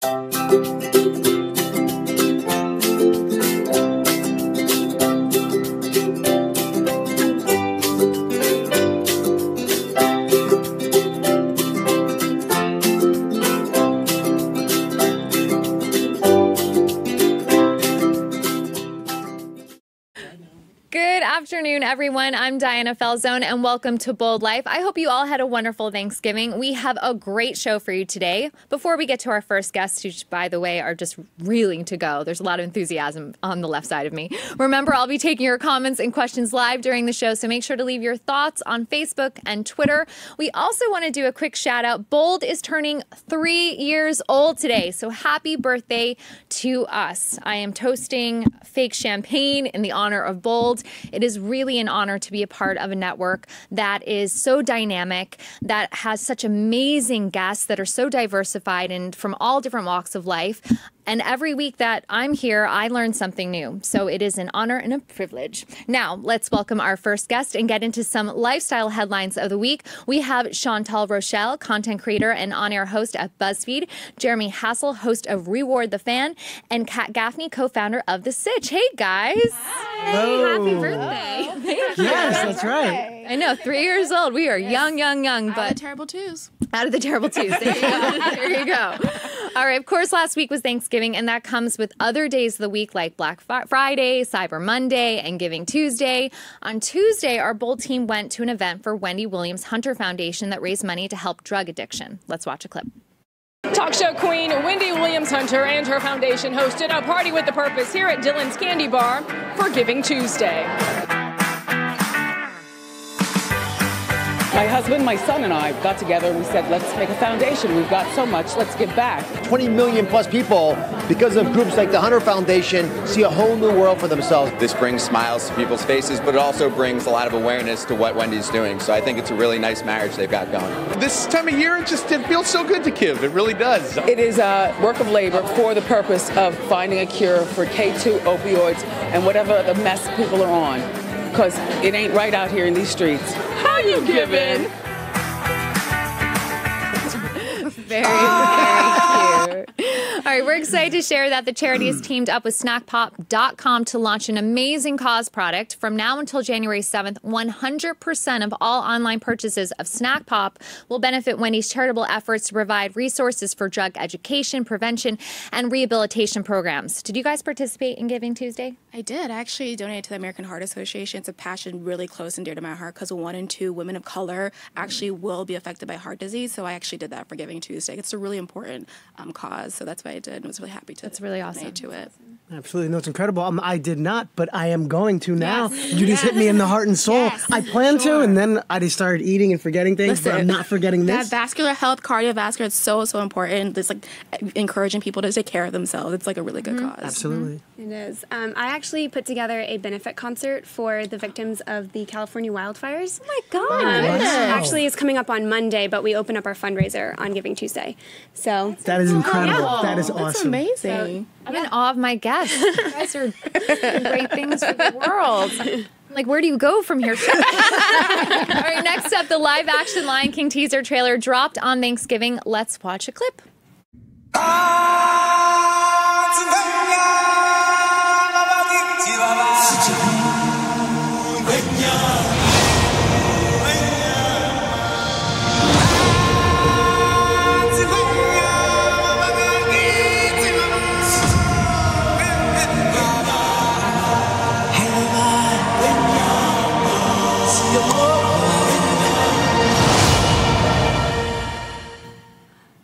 Good afternoon, everyone. I'm Diana Falzone, and welcome to Bold Life. I hope you all had a wonderful Thanksgiving. We have a great show for you today. Before we get to our first guests, who, by the way, are just reeling to go, there's a lot of enthusiasm on the left side of me. Remember, I'll be taking your comments and questions live during the show, so make sure to leave your thoughts on Facebook and Twitter. We also want to do a quick shout out. Bold is turning 3 years old today, so happy birthday to us. I am toasting fake champagne in the honor of Bold. It is really an honor to be a part of a network that is so dynamic, that has such amazing guests that are so diversified and from all different walks of life. And every week that I'm here, I learn something new. So it is an honor and a privilege. Now, let's welcome our first guest and get into some lifestyle headlines of the week. We have Chantal Rochelle, content creator and on-air host at Buzzfeed, Jeremy Hassell, host of Reward the Fan, and Kat Gaffney, co-founder of The Sitch. Hey, guys. Hi. Happy birthday. Yes, that's right. I know, 3 years old. We are young. But Out of the terrible twos. Out of the terrible twos. There you go. There you go. All right. Of course, last week was Thanksgiving, and that comes with other days of the week like Black Friday, Cyber Monday, and Giving Tuesday. On Tuesday, our Bold team went to an event for Wendy Williams Hunter Foundation that raised money to help drug addiction. Let's watch a clip. Talk show queen Wendy Williams Hunter and her foundation hosted a party with a purpose here at Dillon's Candy Bar for Giving Tuesday. My husband, my son, and I got together and we said, let's make a foundation. We've got so much, let's give back. 20 million plus people, because of groups like the Hunter Foundation, see a whole new world for themselves. This brings smiles to people's faces, but it also brings a lot of awareness to what Wendy's doing. So I think it's a really nice marriage they've got going. This time of year, it feels so good to give. It really does. It is a work of labor for the purpose of finding a cure for K2 opioids and whatever the mess people are on. Because it ain't right out here in these streets. How you giving? Very, very cute. All right, we're excited to share that the charity has teamed up with snackpop.com to launch an amazing cause product. From now until January 7th, 100% of all online purchases of Snack Pop will benefit Wendy's charitable efforts to provide resources for drug education, prevention, and rehabilitation programs. Did you guys participate in Giving Tuesday? I did. I actually donated to the American Heart Association. It's a passion really close and dear to my heart because 1 in 2 women of color actually will be affected by heart disease. So I actually did that for Giving Tuesday. It's a really important cause. So that's what I did and was really happy to That's really awesome. donate to it. Absolutely. No, it's incredible. I did not, but I am going to now. Yes. You just hit me in the heart and soul. Yes. I planned to, and then I just started eating and forgetting things, but I'm not forgetting That this. vascular health, cardiovascular, it's so, so important. It's like encouraging people to take care of themselves. It's like a really good cause. Absolutely. It is. I actually put together a benefit concert for the victims of the California wildfires. Oh, my God. Actually, it's coming up on Monday, but we open up our fundraiser on Giving Tuesday. So That is incredible. That is That's awesome. amazing. I'm in awe of my guests. You guys are doing great things for the world. Like, where do you go from here? All right, next up, the live-action Lion King teaser trailer dropped on Thanksgiving. Let's watch a clip.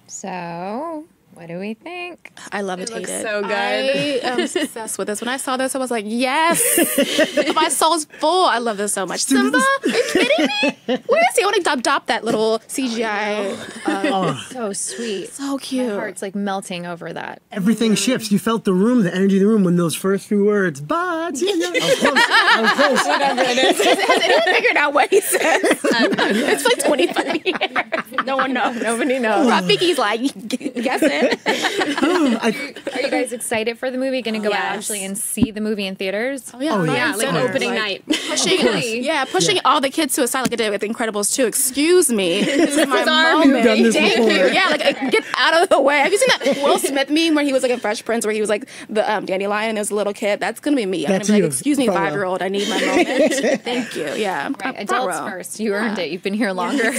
So, what do we think? I love it. looks so good. I am obsessed with this. When I saw this, I was like, yes. My soul's full. I love this so much. Simba? Are you kidding me? Where is he? I want to adopt that little CGI. So sweet. So My cute. heart's like melting over that. Everything shifts. You felt the room, the energy of the room when those first few words, but... I was close. Whatever it is. Has anyone figured out what he said? It's like 25 years. No one knows. Nobody knows. Rafiki's like, guessing. Are you guys excited for the movie? Going to go out actually and see the movie in theaters? Oh yeah, like opening night. Pushing all the kids to a side like I did with The Incredibles 2. Excuse me, this is my moment. Done this Thank before. you. Yeah, like get out of the way. Have you seen that Will Smith meme where he was like in Fresh Prince, where he was like the dandelion and there was a little kid? That's gonna be me. I'm That's gonna be you. like, excuse me, 5-year-old, I need my moment. Thank you. Yeah, Right, adults first. You earned it. You've been here longer. All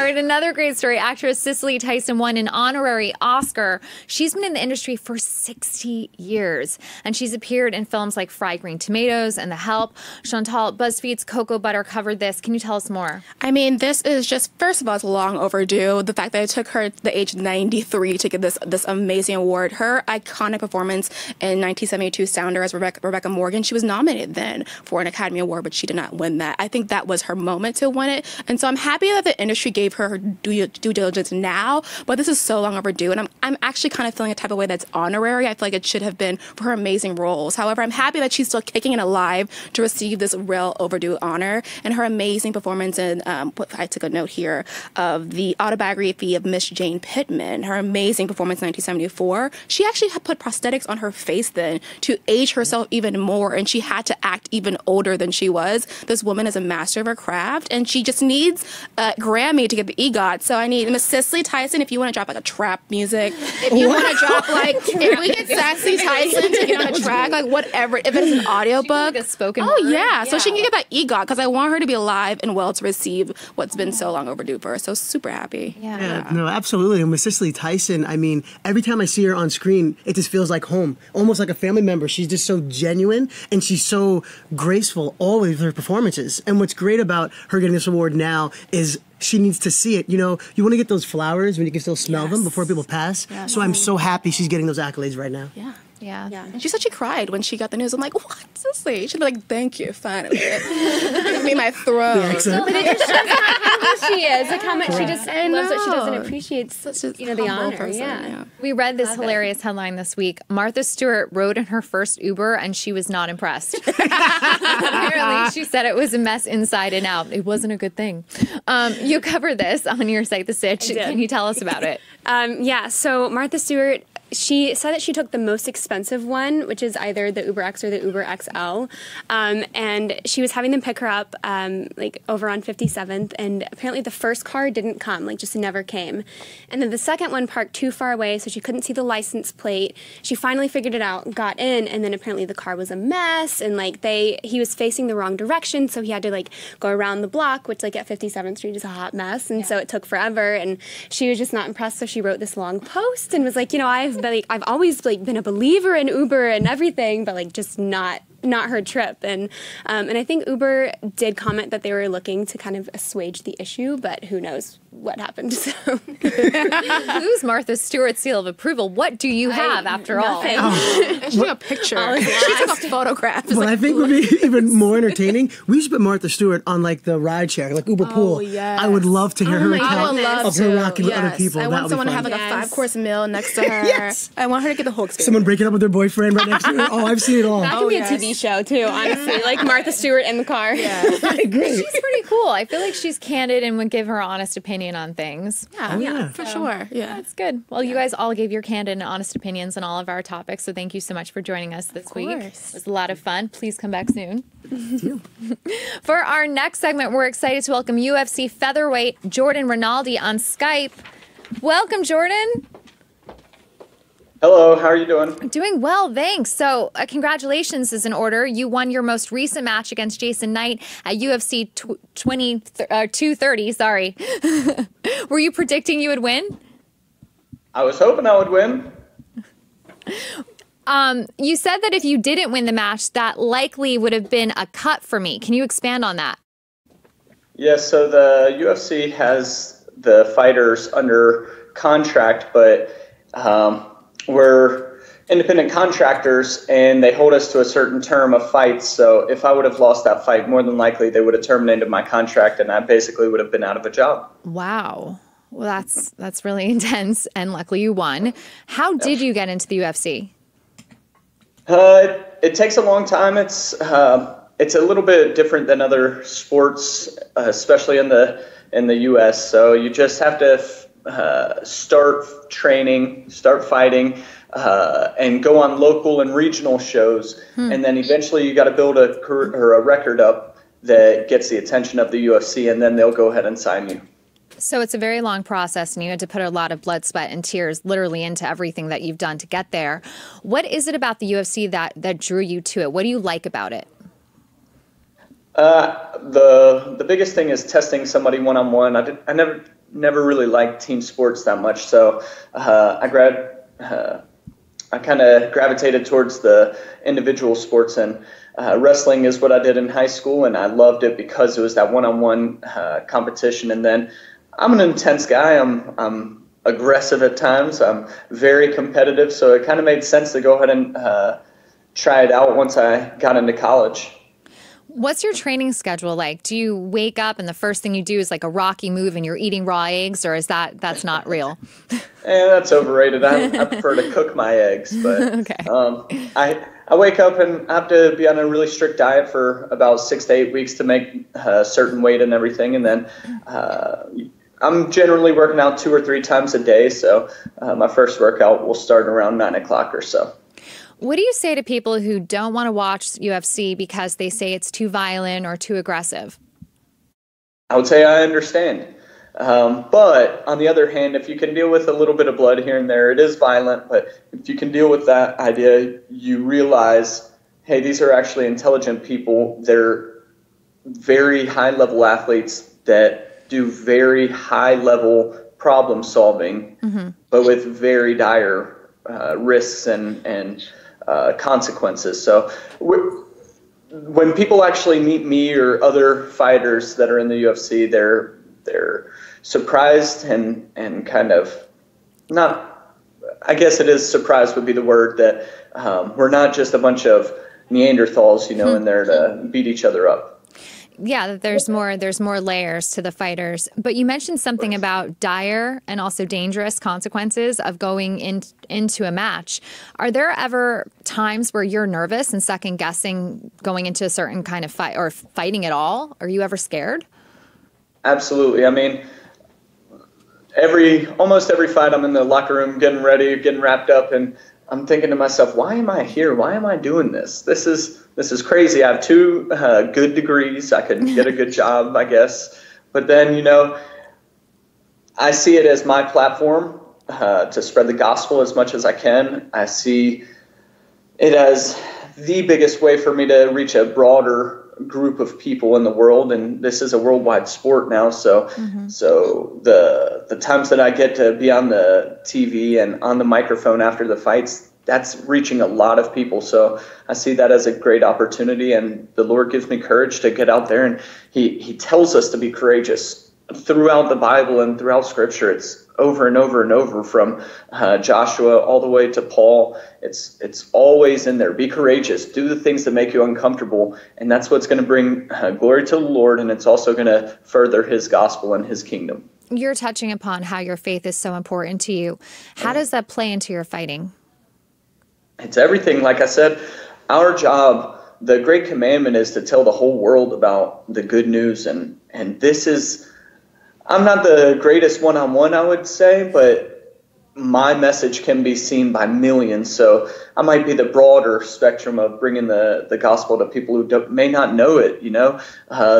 right, another great story. Actress Cicely Tyson won an honorary Oscar. She's been in the industry for 60 years, and she's appeared in films like Fried Green Tomatoes and The Help. Chantal, BuzzFeed's Cocoa Butter covered this. Can you tell us more? I mean, this is just, first of all, it's long overdue. The fact that it took her the age 93 to get this amazing award. Her iconic performance in 1972 Sounder as Rebecca Morgan, she was nominated then for an Academy Award, but she did not win that. I think that was her moment to win it. And so I'm happy that the industry gave her due diligence now, but this is so long overdue. And I'm actually kind of feeling a type of way that's honorary. I feel like it should have been for her amazing roles. However, I'm happy that she's still kicking it alive to receive this real overdue honor. And her amazing performance in, I took a note here, of the autobiography of Miss Jane Pittman, her amazing performance in 1974. She actually had put prosthetics on her face then to age herself even more, and she had to act even older than she was. This woman is a master of her craft, and she just needs a Grammy to get the EGOT. So I need Miss Cicely Tyson, if you want to drop like a trap music, if you want to drop like, if we get Cicely Tyson to get on a track, like whatever, if it's an audiobook. Like a spoken word. yeah. So she can get that EGOT, because I want her to be alive and well to receive what's been so long overdue for her. So super happy. Yeah, no, absolutely. And with Cicely Tyson, I mean, every time I see her on screen, it just feels like home, almost like a family member. She's just so genuine, and she's so graceful always with her performances. And what's great about her getting this award now is she needs to see it. You know, you want to get those flowers when you can still smell them before people pass. Yes. So I'm so happy she's getting those accolades right now. Yeah. And she said she cried when she got the news. I'm like, what? Cicely? She'd be like, thank you, finally. Give me my throne. But it just shows how humble she is. Like how much she just loves what she does and appreciates, the honor. Person, We read this hilarious headline this week. Martha Stewart rode in her first Uber and she was not impressed. Apparently, she said it was a mess inside and out. It wasn't a good thing. You covered this on your site, The Sitch. Can you tell us about it? So Martha Stewart, she said that she took the most expensive one, which is either the Uber X or the Uber XL. And she was having them pick her up like over on 57th. And apparently the first car didn't come, like just never came. And then the second one parked too far away, so she couldn't see the license plate. She finally figured it out, got in, and then apparently the car was a mess. And like he was facing the wrong direction, so he had to like go around the block, which like at 57th Street is a hot mess. And so it took forever. And she was just not impressed, so she wrote this long post and was like, you know, I've always like been a believer in Uber and everything, but like just not her trip. And I think Uber did comment that they were looking to kind of assuage the issue, but who knows what happened. So. Who's Martha Stewart's seal of approval? What do you have after all? And she took a picture. She took a photograph. What I think would be even more entertaining, we should put Martha Stewart on like the ride share, like Uber Pool. Yes. I would love to hear her I account would love of her rocking with other people. I want someone to have like a 5-course meal next to her. Yes. I want her to get the whole experience. Someone breaking up with their boyfriend right next to her. Oh, I've seen it all. That could be a TV show too, honestly. Like Martha Stewart in the car. I agree. She's pretty cool. I feel like she's candid and would give her honest opinion on things. Yeah, for sure. Yeah. That's good. Well, you guys all gave your candid and honest opinions on all of our topics, so thank you so much for joining us this week. It was a lot of fun. Please come back soon. For our next segment, we're excited to welcome UFC featherweight Jordan Rinaldi on Skype. Welcome, Jordan. Hello, how are you doing? Doing well, thanks. So congratulations is in order. You won your most recent match against Jason Knight at UFC 230, sorry. Were you predicting you would win? I was hoping I would win. You said that if you didn't win the match, that likely would have been a cut for me. Can you expand on that? Yes, so the UFC has the fighters under contract, but we're independent contractors, and they hold us to a certain term of fights. So if I would have lost that fight, more than likely they would have terminated my contract, and I basically would have been out of a job. Wow. Well, that's really intense, and luckily you won. How did you get into the UFC? It takes a long time. It's a little bit different than other sports, especially in the U.S. So you just have to start training, start fighting, and go on local and regional shows. And then eventually you got to build a career or a record up that gets the attention of the UFC, and then they'll go ahead and sign you. So it's a very long process, and you had to put a lot of blood, sweat, and tears literally into everything that you've done to get there. What is it about the UFC that drew you to it? What do you like about it? The biggest thing is testing somebody one-on-one. I never really liked team sports that much, so I kind of gravitated towards the individual sports, and wrestling is what I did in high school, and I loved it because it was that one-on-one competition. And then I'm an intense guy. I'm aggressive at times. I'm very competitive, so it kind of made sense to go ahead and try it out once I got into college. What's your training schedule like? Do you wake up and the first thing you do is like a Rocky move and you're eating raw eggs, or is that's not real? That's overrated. I prefer to cook my eggs, but okay. I wake up and I have to be on a really strict diet for about 6 to 8 weeks to make a certain weight and everything, and then I'm generally working out 2 or 3 times a day. So my first workout will start around 9 o'clock or so. What do you say to people who don't want to watch UFC because they say it's too violent or too aggressive? I would say I understand. But on the other hand, if you can deal with a little bit of blood here and there, it is violent. But if you can deal with that idea, you realize, hey, these are actually intelligent people. They're very high-level athletes that do very high-level problem solving, but with very dire risks and consequences. So when people actually meet me or other fighters that are in the UFC, they're surprised and kind of not, I guess it is surprised would be the word, that we're not just a bunch of Neanderthals, in there to beat each other up. Yeah, there's more layers to the fighters. But you mentioned something about dire and also dangerous consequences of going into a match. Are there ever times where you're nervous and second guessing going into a certain kind of fight or fighting at all? Are you ever scared? Absolutely. I mean, almost every fight I'm in the locker room getting ready, getting wrapped up, and I'm thinking to myself, why am I here? Why am I doing this? This is crazy. I have 2 good degrees. I could get a good job, I guess. But then, I see it as my platform to spread the gospel as much as I can. I see it as the biggest way for me to reach a broader group of people in the world, and this is a worldwide sport now. So the times that I get to be on the TV and on the microphone after the fights, that's reaching a lot of people. So I see that as a great opportunity, and the Lord gives me courage to get out there, and he tells us to be courageous throughout the Bible and throughout Scripture. It's over and over and over, from Joshua all the way to Paul. It's always in there. Be courageous. Do the things that make you uncomfortable, and that's what's going to bring glory to the Lord, and it's also going to further his gospel and his kingdom. You're touching upon how your faith is so important to you. How does that play into your fighting? It's everything. Like I said, our job, the great commandment, is to tell the whole world about the good news, and this is, I'm not the greatest one-on-one, I would say, but my message can be seen by millions. So I might be the broader spectrum of bringing the gospel to people who may not know it.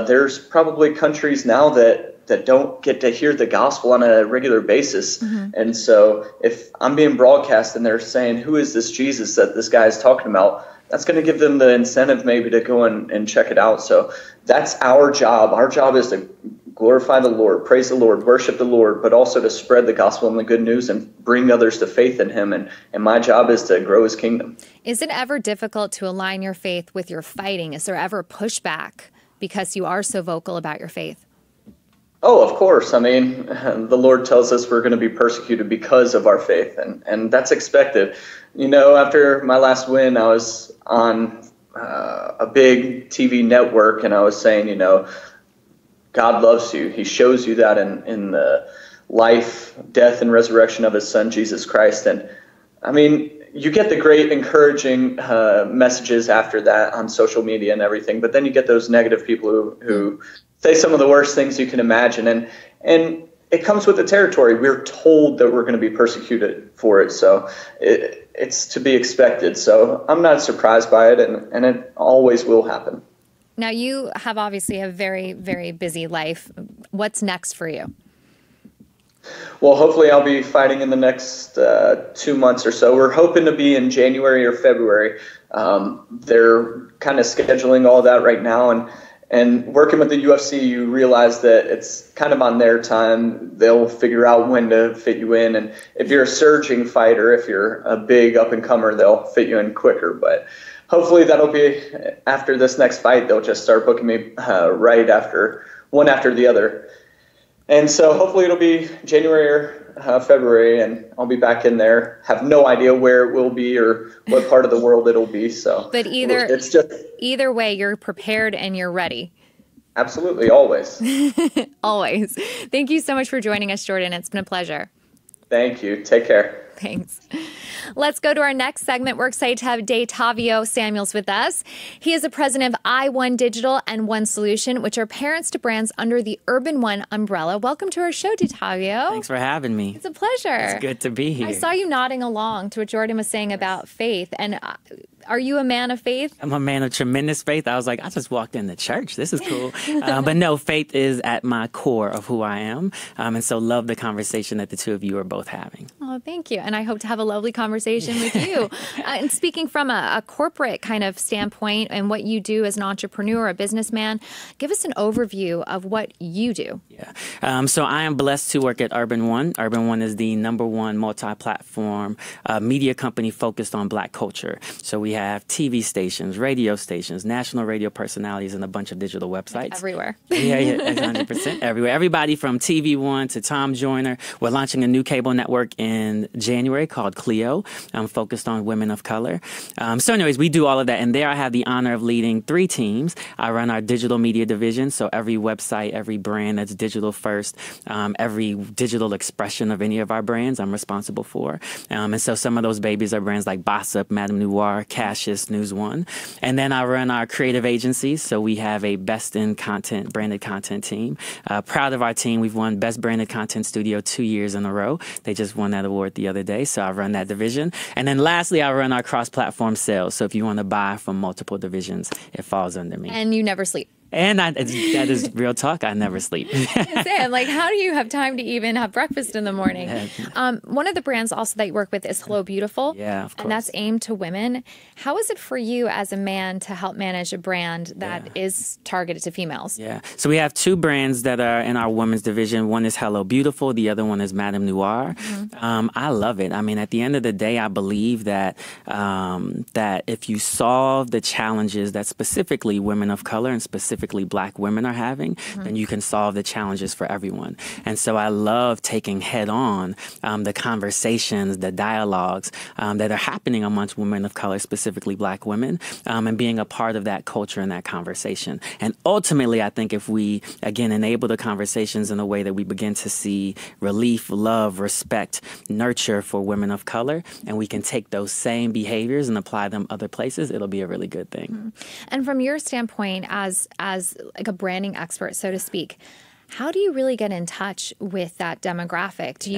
There's probably countries now that don't get to hear the gospel on a regular basis. And so if I'm being broadcast and they're saying, who is this Jesus that this guy is talking about, that's going to give them the incentive maybe to go and check it out. So that's our job. Our job is to glorify the Lord, praise the Lord, worship the Lord, but also to spread the gospel and the good news and bring others to faith in him. And my job is to grow his kingdom. Is it ever difficult to align your faith with your fighting? Is there ever pushback because you are so vocal about your faith? Oh, of course. I mean, the Lord tells us we're going to be persecuted because of our faith, and that's expected. After my last win, I was on a big TV network, and I was saying, God loves you. He shows you that in the life, death, and resurrection of his son, Jesus Christ. And I mean, you get the great encouraging messages after that on social media and everything, but then you get those negative people who say some of the worst things you can imagine. And it comes with the territory. We're told that we're going to be persecuted for it, so it's to be expected. So I'm not surprised by it, and it always will happen. Now, you have obviously a very, very busy life. What's next for you? Well, hopefully I'll be fighting in the next 2 months or so. We're hoping to be in January or February. They're kind of scheduling all that right now, and working with the UFC, you realize that it's kind of on their time. They'll figure out when to fit you in, and if you're a surging fighter, if you're a big up-and-comer, they'll fit you in quicker. But hopefully that'll be after this next fight. They'll just start booking me right after, one after the other. And so hopefully it'll be January or February, and I'll be back in there. Have no idea where it will be or what part of the world it'll be. So, but either way, you're prepared and you're ready. Absolutely, always. Always. Thank you so much for joining us, Jordan. It's been a pleasure. Thank you. Take care. Thanks. Let's go to our next segment. We're excited to have Detavio Samuels with us. He is the president of iOne Digital and One Solution, which are parents to brands under the Urban One umbrella. Welcome to our show, Detavio. Thanks for having me. It's a pleasure. It's good to be here. I saw you nodding along to what Jordan was saying about faith. And are you a man of faith? I'm a man of tremendous faith. I was like, I just walked into church. This is cool. But no, faith is at my core of who I am. And so love the conversation that the two of you are both having. Oh, thank you. And I hope to have a lovely conversation with you. And speaking from a corporate kind of standpoint and what you do as an entrepreneur, a businessman, give us an overview of what you do. Yeah. So I am blessed to work at Urban One. Urban One is the #1 multi-platform media company focused on Black culture. So we have TV stations, radio stations, national radio personalities, and a bunch of digital websites. Like everywhere. Yeah, 100% everywhere. Everybody from TV One to Tom Joyner. We're launching a new cable network in January called Clio, focused on women of color. So anyways, we do all of that. And there I have the honor of leading 3 teams. I run our digital media division. So every website, every brand that's digital first, every digital expression of any of our brands, I'm responsible for. And so some of those babies are brands like Bossip, Madame Noir, Cassius, News One. And then I run our creative agencies. So we have a best in content, branded content team. Proud of our team. We've won Best Branded Content Studio 2 years in a row. They just won that award the other day. So I run that division. And then lastly, I run our cross-platform sales. So if you want to buy from multiple divisions, it falls under me. And you never sleep. And that is real talk. I never sleep. Sam, like, how do you have time to even have breakfast in the morning? One of the brands also that you work with is Hello Beautiful. Yeah, of course. And that's aimed to women. How is it for you as a man to help manage a brand that is targeted to females? Yeah. So we have 2 brands that are in our women's division. One is Hello Beautiful. The other one is Madame Noir. I love it. I mean, at the end of the day, I believe that that if you solve the challenges that specifically women of color and specifically Black women are having, then you can solve the challenges for everyone. And so I love taking head on the conversations, the dialogues that are happening amongst women of color, specifically Black women, and being a part of that culture and that conversation. And ultimately, I think if we, again, enable the conversations in a way that we begin to see relief, love, respect, nurture for women of color, and we can take those same behaviors and apply them other places, it'll be a really good thing. And from your standpoint as like a branding expert, so to speak, how do you really get in touch with that demographic? Do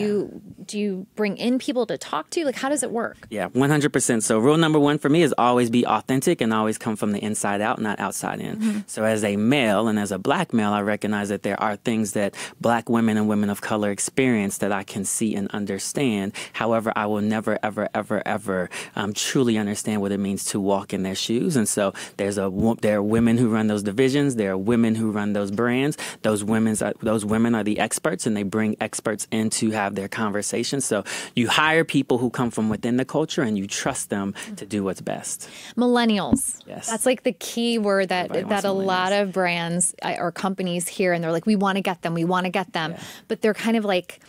you bring in people to talk to? Like, how does it work? Yeah, 100%. So rule number 1 for me is always be authentic and always come from the inside out, not outside in. So as a male and as a Black male, I recognize that there are things that Black women and women of color experience that I can see and understand. However, I will never, ever, ever, ever truly understand what it means to walk in their shoes. And so there are women who run those divisions. There are women who run those brands. Those women are the experts, and they bring experts in to have their conversations. So you hire people who come from within the culture, and you trust them to do what's best. Millennials. Yes. That's like the key word that a lot of brands or companies hear, and they're like, we want to get them. Yeah. But they're kind of like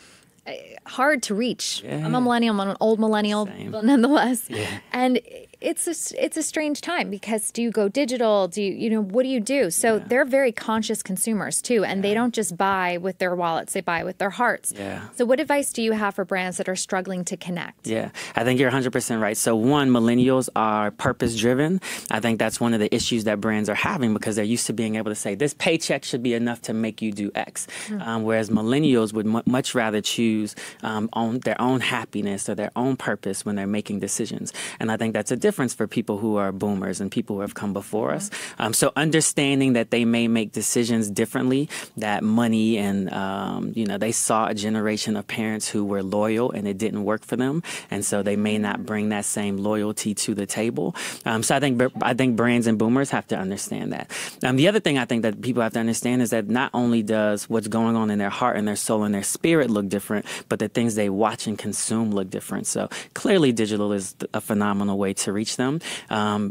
hard to reach. Yeah. I'm a millennial. I'm an old millennial, but nonetheless. Yeah. And it's a strange time because do you go digital? Do you what do you do? So they're very conscious consumers too, and they don't just buy with their wallets; they buy with their hearts. Yeah. So what advice do you have for brands that are struggling to connect? Yeah, I think you're 100% right. So one, millennials are purpose driven. I think that's one of the issues that brands are having because they're used to being able to say this paycheck should be enough to make you do X, whereas millennials would much rather choose on their own happiness or their own purpose when they're making decisions. And I think that's a difference for people who are boomers and people who have come before us. So understanding that they may make decisions differently, that money and, they saw a generation of parents who were loyal and it didn't work for them. And so they may not bring that same loyalty to the table. So I think brands and boomers have to understand that. The other thing I think that people have to understand is that not only does what's going on in their heart and their soul and their spirit look different, but the things they watch and consume look different. So clearly digital is a phenomenal way to reach them.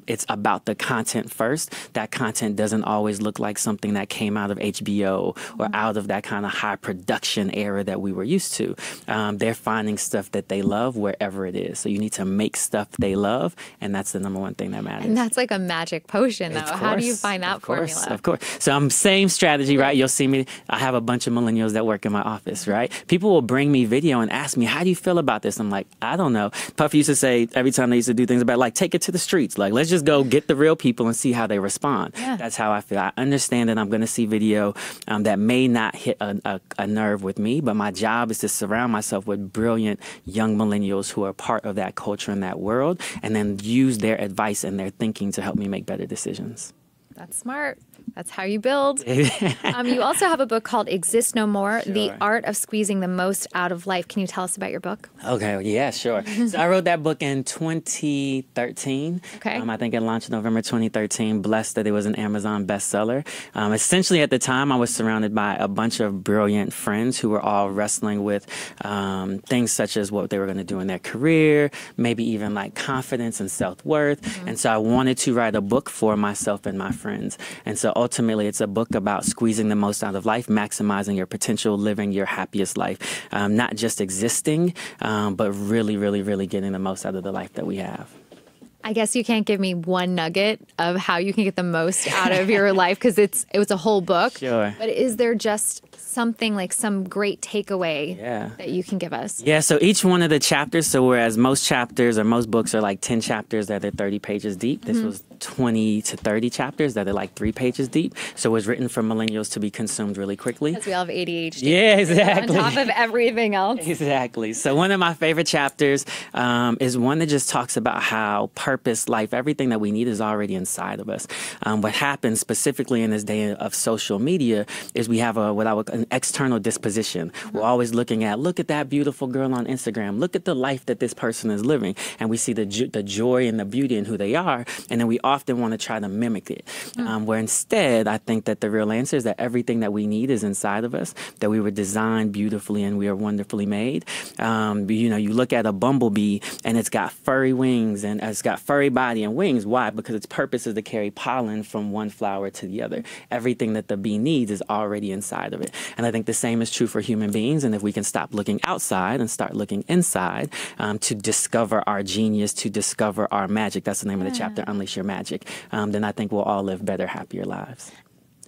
It's about the content first. That content doesn't always look like something that came out of HBO or out of that kind of high production era that we were used to. They're finding stuff that they love wherever it is. So you need to make stuff they love, and that's the number one thing that matters. And that's like a magic potion, though. How do you find that formula? Of course. So same strategy, right? You'll see me. I have a bunch of millennials that work in my office, right? People will bring me video and ask me, how do you feel about this? I'm like, I don't know. Puffy used to say every time they used to do things about, like, take it to the streets. Like, let's just go get the real people and see how they respond. Yeah. That's how I feel. I understand that I'm going to see video that may not hit a nerve with me, but my job is to surround myself with brilliant young millennials who are part of that culture and that world, and then use their advice and their thinking to help me make better decisions. That's smart. That's how you build. You also have a book called Exist No More, The Art of Squeezing the Most Out of Life. Can you tell us about your book? Okay, yeah, sure. So I wrote that book in 2013. Okay. I think it launched November 2013. Blessed that it was an Amazon bestseller. Essentially, at the time, I was surrounded by a bunch of brilliant friends who were all wrestling with things such as what they were going to do in their career, maybe even like confidence and self-worth. And so I wanted to write a book for myself and my friends. And so ultimately, it's a book about squeezing the most out of life, maximizing your potential, living your happiest life, not just existing, but really, really, really getting the most out of the life that we have. I guess you can't give me one nugget of how you can get the most out of your life because it was a whole book. Sure. But is there just something like some great takeaway that you can give us? Yeah, so each one of the chapters, so whereas most chapters or most books are like 10 chapters that are 30 pages deep, this was 20 to 30 chapters that are like 3 pages deep. So it was written for millennials to be consumed really quickly. Because we all have ADHD. Yeah, exactly. On top of everything else. Exactly. So one of my favorite chapters is one that just talks about how purpose, life, everything that we need is already inside of us. What happens specifically in this day of social media is we have an external disposition. We're always looking at, look at that beautiful girl on Instagram. Look at the life that this person is living. And we see the joy and the beauty in who they are. And then we often want to try to mimic it. Where instead, I think that the real answer is that everything that we need is inside of us, that we were designed beautifully and we are wonderfully made. You look at a bumblebee and it's got furry wings and it's got furry body and wings. Why? Because its purpose is to carry pollen from one flower to the other. Everything that the bee needs is already inside of it. And I think the same is true for human beings. And if we can stop looking outside and start looking inside to discover our genius, to discover our magic, that's the name of the chapter, Unleash Your Magic, then I think we'll all live better, happier lives.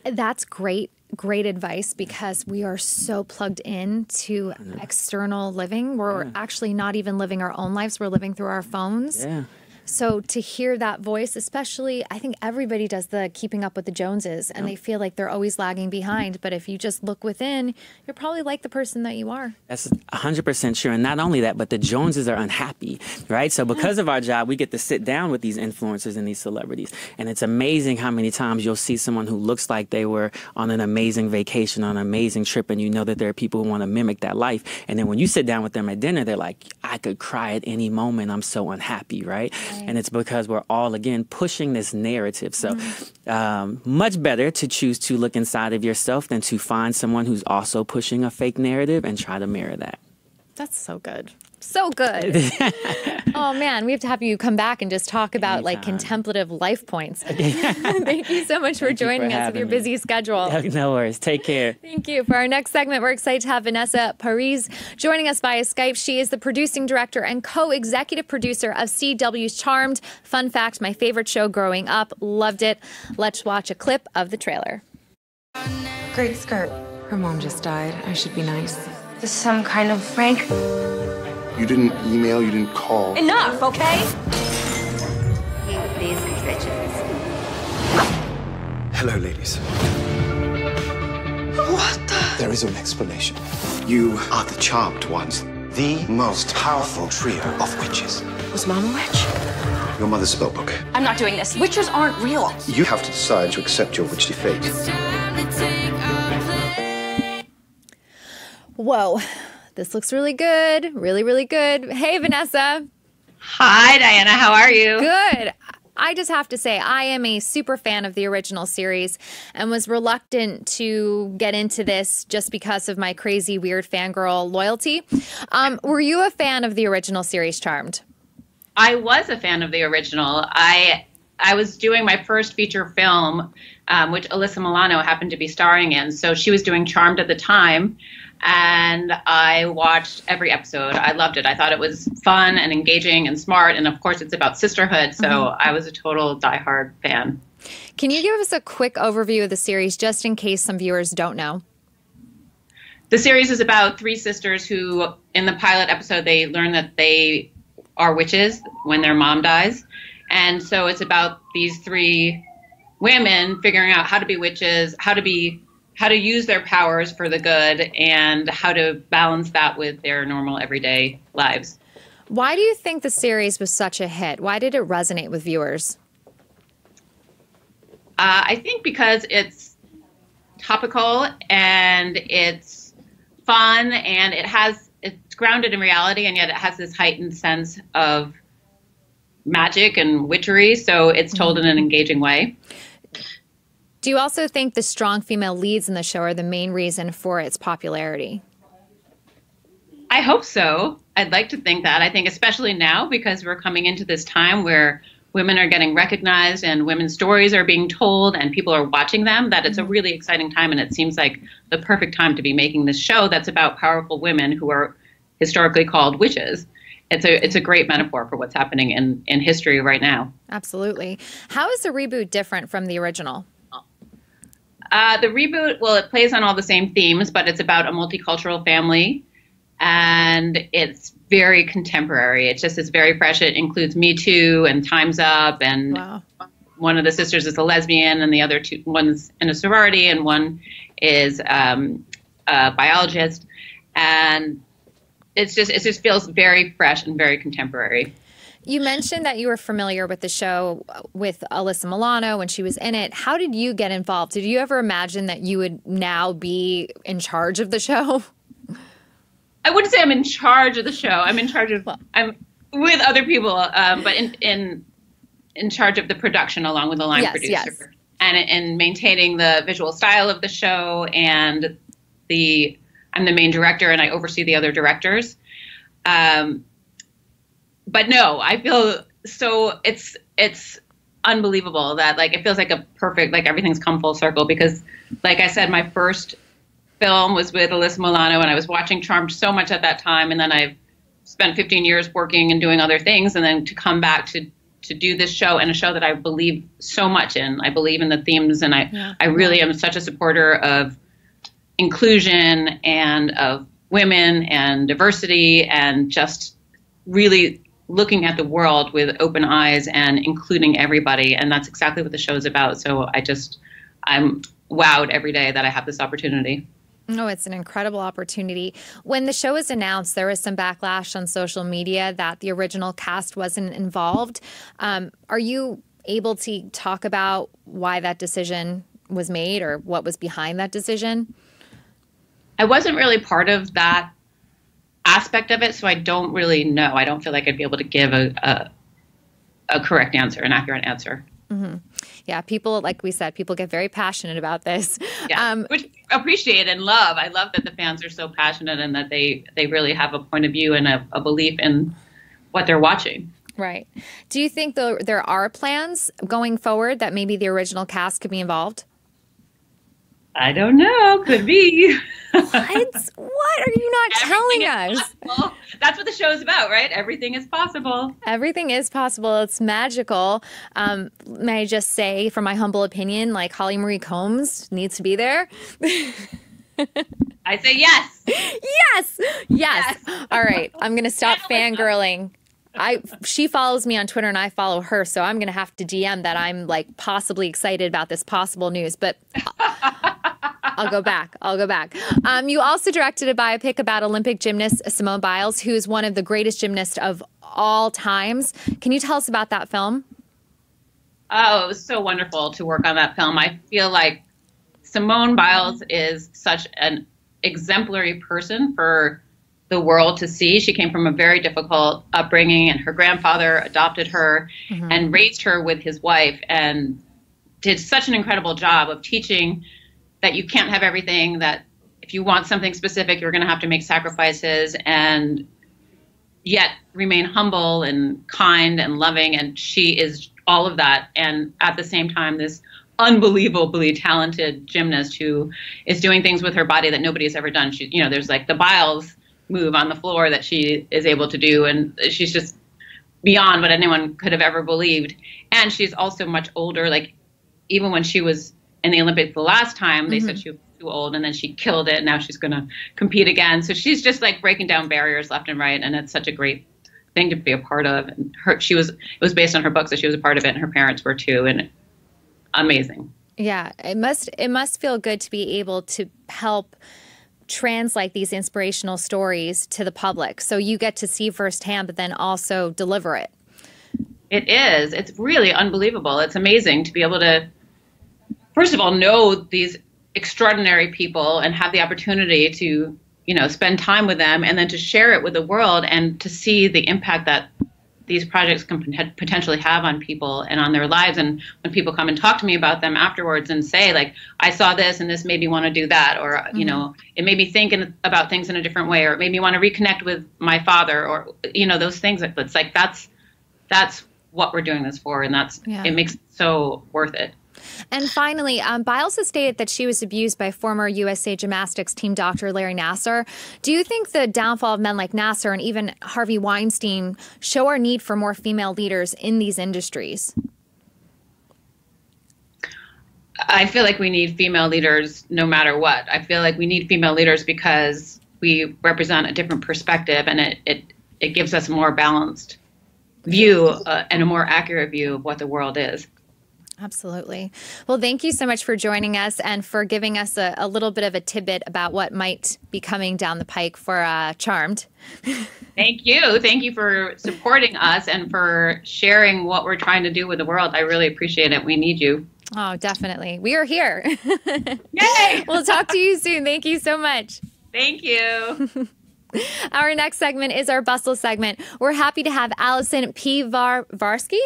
That's great advice because we are so plugged in to external living. We're actually not even living our own lives. We're living through our phones. Yeah. So to hear that voice, especially, I think everybody does the keeping up with the Joneses and they feel like they're always lagging behind. But if you just look within, you're probably like the person that you are. That's 100% true. And not only that, but the Joneses are unhappy, right? So because of our job, we get to sit down with these influencers and these celebrities. And it's amazing how many times you'll see someone who looks like they were on an amazing vacation, on an amazing trip, and you know that there are people who want to mimic that life. And then when you sit down with them at dinner, they're like, I could cry at any moment. I'm so unhappy, right? And it's because we're all, again, pushing this narrative. So much better to choose to look inside of yourself than to find someone who's also pushing a fake narrative and try to mirror that. That's so good. So good. Oh man, we have to have you come back and just talk about like contemplative life points. Thank you so much for joining us with your busy schedule. No worries. Take care. Thank you. For our next segment, we're excited to have Vanessa Parise joining us via Skype. She is the producing director and co-executive producer of CW's Charmed. Fun fact, my favorite show growing up. Loved it. Let's watch a clip of the trailer. Great skirt. Her mom just died. I should be nice. This is some kind of prank. You didn't email, you didn't call. Enough, okay? These bitches. Hello, ladies. What the? There is an explanation. You are the charmed ones. The most powerful trio of witches. Was Mom a witch? Your mother's spellbook. I'm not doing this. Witches aren't real. You have to decide to accept your witchly fate. Whoa. This looks really good. Really, really good. Hey, Vanessa. Hi, Diana. How are you? Good. I just have to say, I am a super fan of the original series and was reluctant to get into this just because of my crazy, weird fangirl loyalty. Were you a fan of the original series, Charmed? I was a fan of the original. I was doing my first feature film, which Alyssa Milano happened to be starring in. So she was doing Charmed at the time. And I watched every episode. I loved it. I thought it was fun and engaging and smart. And of course, it's about sisterhood. So I was a total diehard fan. Can you give us a quick overview of the series, just in case some viewers don't know? The series is about three sisters who, in the pilot episode, they learn that they are witches when their mom dies. And so it's about these three women figuring out how to be witches, how to use their powers for the good, and how to balance that with their normal everyday lives. Why do you think the series was such a hit? Why did it resonate with viewers? I think because it's topical and it's fun and it's grounded in reality, and yet it has this heightened sense of magic and witchery. So it's told in an engaging way. Do you also think the strong female leads in the show are the main reason for its popularity? I hope so. I'd like to think that. I think especially now, because we're coming into this time where women are getting recognized and women's stories are being told and people are watching them, that it's a really exciting time. And it seems like the perfect time to be making this show that's about powerful women who are historically called witches. It's a great metaphor for what's happening in history right now. Absolutely. How is the reboot different from the original? The reboot, well, it plays on all the same themes, but it's about a multicultural family, and it's very contemporary. It's very fresh. It includes Me Too and Time's Up, and one of the sisters is a lesbian, and the other two, one's in a sorority, and one is a biologist, and it just feels very fresh and very contemporary. You mentioned that you were familiar with the show with Alyssa Milano when she was in it. How did you get involved? Did you ever imagine that you would now be in charge of the show? I wouldn't say I'm in charge of the show. I'm in charge of, I'm with other people, but in charge of the production along with the line producer. Yes. And maintaining the visual style of the show, and I'm the main director and I oversee the other directors. But no, I feel so it's unbelievable that like it feels like a perfect, like everything's come full circle, because like I said, my first film was with Alyssa Milano and I was watching Charmed so much at that time, and then I've spent 15 years working and doing other things, and then to come back to do this show, and a show that I believe so much in. I believe in the themes, and I really am such a supporter of inclusion and of women and diversity, and just really looking at the world with open eyes and including everybody. And that's exactly what the show is about. So I'm wowed every day that I have this opportunity. No, it's an incredible opportunity. When the show was announced, there was some backlash on social media that the original cast wasn't involved. Are you able to talk about why that decision was made, or what was behind that decision? I wasn't really part of that aspect of it, so I don't really know. I don't feel like I'd be able to give a correct answer, an accurate answer. Mm-hmm. Yeah, people, like we said, people get very passionate about this. Yeah, appreciate and love. I love that the fans are so passionate and that they really have a point of view and a belief in what they're watching. Right. Do you think there are plans going forward that maybe the original cast could be involved? I don't know. Could be. What? What are you not telling us? Possible. That's what the show is about, right? Everything is possible. Everything is possible. It's magical. May I just say, from my humble opinion, like Holly Marie Combs needs to be there. I say yes. Yes. All right. I'm going to stop fangirling. She follows me on Twitter and I follow her, so I'm going to have to DM that I'm like possibly excited about this possible news, but I'll go back. You also directed a biopic about Olympic gymnast Simone Biles, who is one of the greatest gymnasts of all times. Can you tell us about that film? Oh, it was so wonderful to work on that film. I feel like Simone Biles is such an exemplary person for the world to see. She came from a very difficult upbringing, and her grandfather adopted her and raised her with his wife and did such an incredible job of teaching that you can't have everything, that if you want something specific, you're going to have to make sacrifices, and yet remain humble and kind and loving. And she is all of that. And at the same time, this unbelievably talented gymnast who is doing things with her body that nobody has ever done. She, there's like the Biles move on the floor that she is able to do, and she's just beyond what anyone could have ever believed. And she's also much older. Like, even when she was in the Olympics the last time, they said she was too old, and then she killed it, and now she's going to compete again. So she's just like breaking down barriers left and right, and it's such a great thing to be a part of. And it was based on her book, so she was a part of it, and her parents were too, and amazing. Yeah, it must feel good to be able to help translate these inspirational stories to the public, so you get to see firsthand, but then also deliver it. It is. It's really unbelievable. It's amazing to be able to, first of all, know these extraordinary people and have the opportunity to, spend time with them, and then to share it with the world and to see the impact that these projects can potentially have on people and on their lives. And when people come and talk to me about them afterwards and say, like, I saw this and this made me want to do that, or, it made me think about things in a different way, or it made me want to reconnect with my father, or, those things. It's like, that's what we're doing this for. And it makes it so worth it. And finally, Biles has stated that she was abused by former USA Gymnastics team doctor Larry Nassar. Do you think the downfall of men like Nassar and even Harvey Weinstein show our need for more female leaders in these industries? I feel like we need female leaders no matter what. I feel like we need female leaders because we represent a different perspective, and it gives us a more balanced view and a more accurate view of what the world is. Absolutely. Well, thank you so much for joining us and for giving us a little bit of a tidbit about what might be coming down the pike for Charmed. Thank you. Thank you for supporting us and for sharing what we're trying to do with the world. I really appreciate it. We need you. Oh, definitely. We are here. Yay! We'll talk to you soon. Thank you so much. Thank you. Our next segment is our Bustle segment. We're happy to have Allison Piwowarski.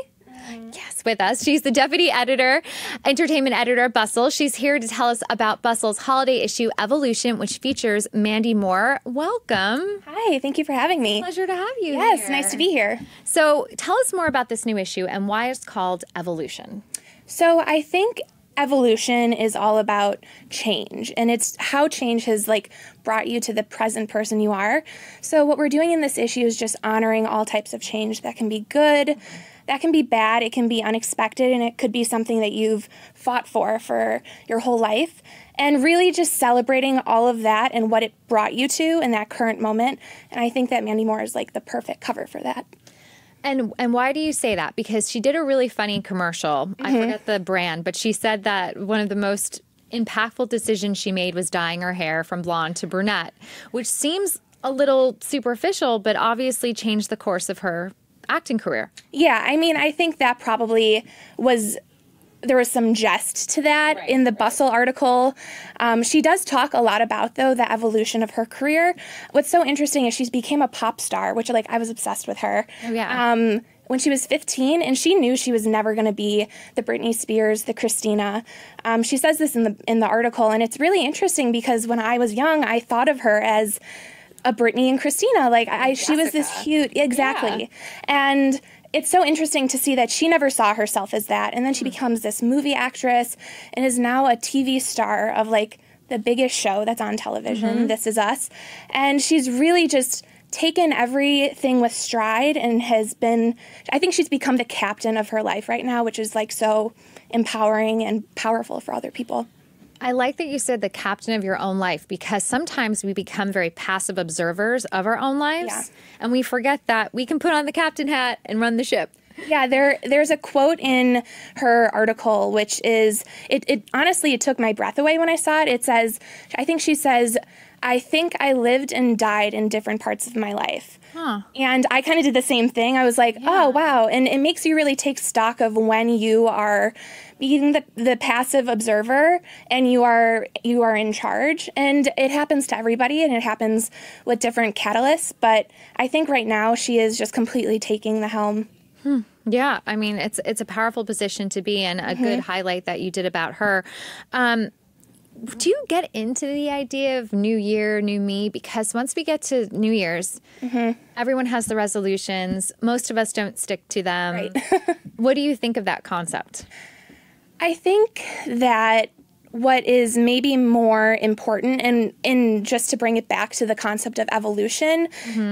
Yes, with us. She's the deputy editor, entertainment editor at Bustle. She's here to tell us about Bustle's holiday issue, Evolution, which features Mandy Moore. Welcome. Hi, thank you for having me. Pleasure to have you Yes, here. nice to be here. So tell us more about this new issue and why it's called Evolution. So I think evolution is all about change, and it's how change has brought you to the present person you are. So what we're doing in this issue is just honoring all types of change. That can be good, that can be bad, it can be unexpected, and it could be something that you've fought for your whole life. And really just celebrating all of that and what it brought you to in that current moment. And I think that Mandy Moore is the perfect cover for that. And why do you say that? Because she did a really funny commercial. I forget the brand, but she said that one of the most impactful decisions she made was dyeing her hair from blonde to brunette, which seems a little superficial, but obviously changed the course of her acting career. Yeah, I mean, I think that probably there was some jest to that in the Bustle article. She does talk a lot about, though, the evolution of her career. What's so interesting is she became a pop star, which I was obsessed with her. Oh, yeah. when she was 15, and she knew she was never going to be the Britney Spears, the Christina. She says this in the article, and it's really interesting because when I was young, I thought of her as a Britney and Christina. Like she was this huge, exactly. Yeah. And it's so interesting to see that she never saw herself as that, and then she becomes this movie actress and is now a TV star of like the biggest show that's on television, This Is Us, and she's really just taken everything with stride and has been, I think she's become the captain of her life right now, which is like so empowering and powerful for other people. I like that you said the captain of your own life, because sometimes we become very passive observers of our own lives, and we forget that we can put on the captain hat and run the ship. Yeah, there's a quote in her article, which is, it honestly, it took my breath away when I saw it. It says, I think she says, I think I lived and died in different parts of my life. And I kind of did the same thing. I was like, oh, wow. And it makes you really take stock of when you are being the passive observer and you are in charge. And it happens to everybody, and it happens with different catalysts. But I think right now she is just completely taking the helm. Yeah, I mean, it's a powerful position to be in, a good highlight that you did about her. Do you get into the idea of new year, new me? Because once we get to New Year's, everyone has the resolutions. Most of us don't stick to them. Right. What do you think of that concept? I think that what is maybe more important, and just to bring it back to the concept of evolution,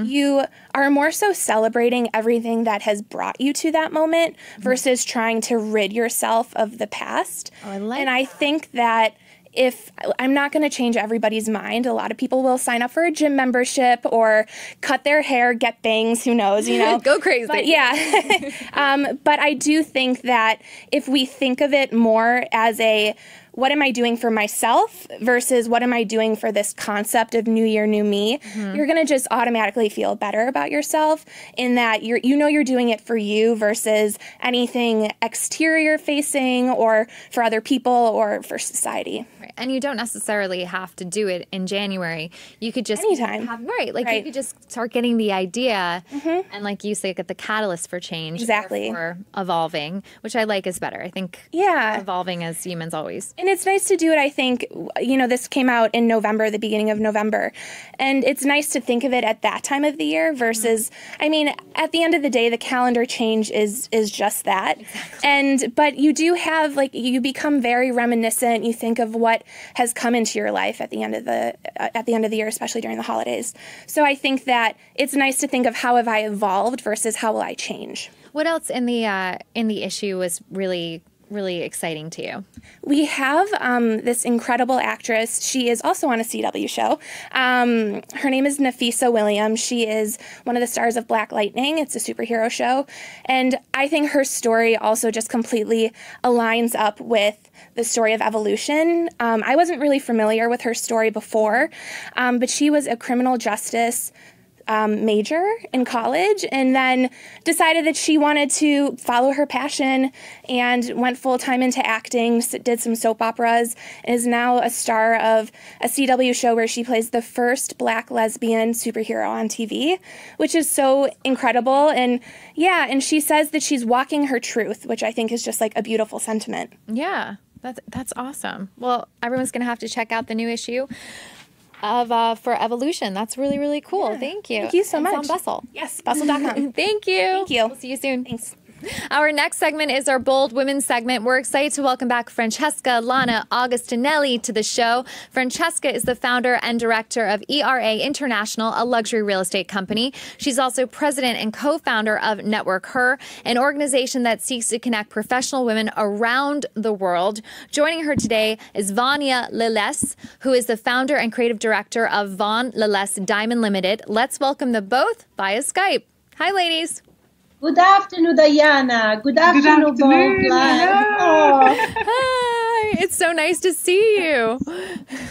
you are more so celebrating everything that has brought you to that moment versus trying to rid yourself of the past. Oh, I like and that. I think that if I'm not going to change everybody's mind, a lot of people will sign up for a gym membership or cut their hair, get bangs, who knows, you know. Go crazy. But yeah. But I do think that if we think of it more as a, what am I doing for myself versus what am I doing for this concept of new year, new me, you're going to just automatically feel better about yourself in that you're doing it for you versus anything exterior facing or for other people or for society. Right. And you don't necessarily have to do it in January. You could just anytime. You could just start getting the idea and, like you say, get the catalyst for change. Exactly. For evolving, which I like is better. I think evolving as humans always. And it's nice to do it, I think, this came out in November, the beginning of November. And it's nice to think of it at that time of the year versus, I mean, at the end of the day, the calendar change is just that. Exactly. But you do have, you become very reminiscent. You think of what has come into your life at the end of the year, especially during the holidays. So I think that it's nice to think of how have I evolved versus how will I change. What else in the issue was really exciting to you? We have this incredible actress. She is also on a CW show. Her name is Nafisa Williams. She is one of the stars of Black Lightning. It's a superhero show. And I think her story also just completely aligns up with the story of evolution. I wasn't really familiar with her story before, but she was a criminal justice major in college and then decided that she wanted to follow her passion and went full-time into acting, did some soap operas, and is now a star of a CW show where she plays the first Black lesbian superhero on TV, which is so incredible. And and she says that she's walking her truth, which I think is just like a beautiful sentiment. Yeah, that's awesome. Well, everyone's going to have to check out the new issue of for Evolution. That's really, really cool. Yeah. Thank you. Thank you so much. It's on Bustle. Yes, bustle.com. Thank you. Thank you. We'll see you soon. Thanks. Our next segment is our Bold Women segment. We're excited to welcome back Francesca, Lana, Agostinelli to the show. Francesca is the founder and director of ERA International, a luxury real estate company. She's also president and co-founder of NetworkHER, an organization that seeks to connect professional women around the world. Joining her today is Vania Leles, who is the founder and creative director of VANLELES Diamond Limited. Let's welcome them both via Skype. Hi, ladies. Good afternoon, Diana. Good afternoon, Bold Life. Oh. Hi, it's so nice to see you.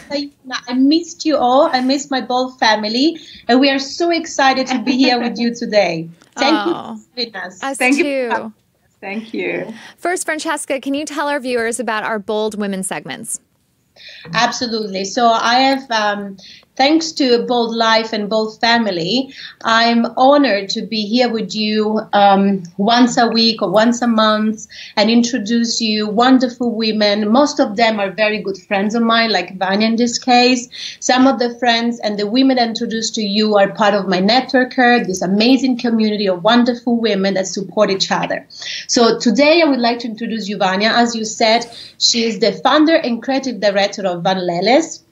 I missed you all. I missed my Bold family. And we are so excited to be here with you today. Thank you for having us. Us too. Thank you. First, Francesca, can you tell our viewers about our Bold Women segments? Absolutely. So I have thanks to Bold Life and Bold Family, I'm honored to be here with you once a week or once a month and introduce you wonderful women. Most of them are very good friends of mine, like Vania in this case. Some of the friends and the women I introduced to you are part of my NetworkHER, this amazing community of wonderful women that support each other. So today I would like to introduce you, Vania. As you said, she is the founder and creative director of VANLELES.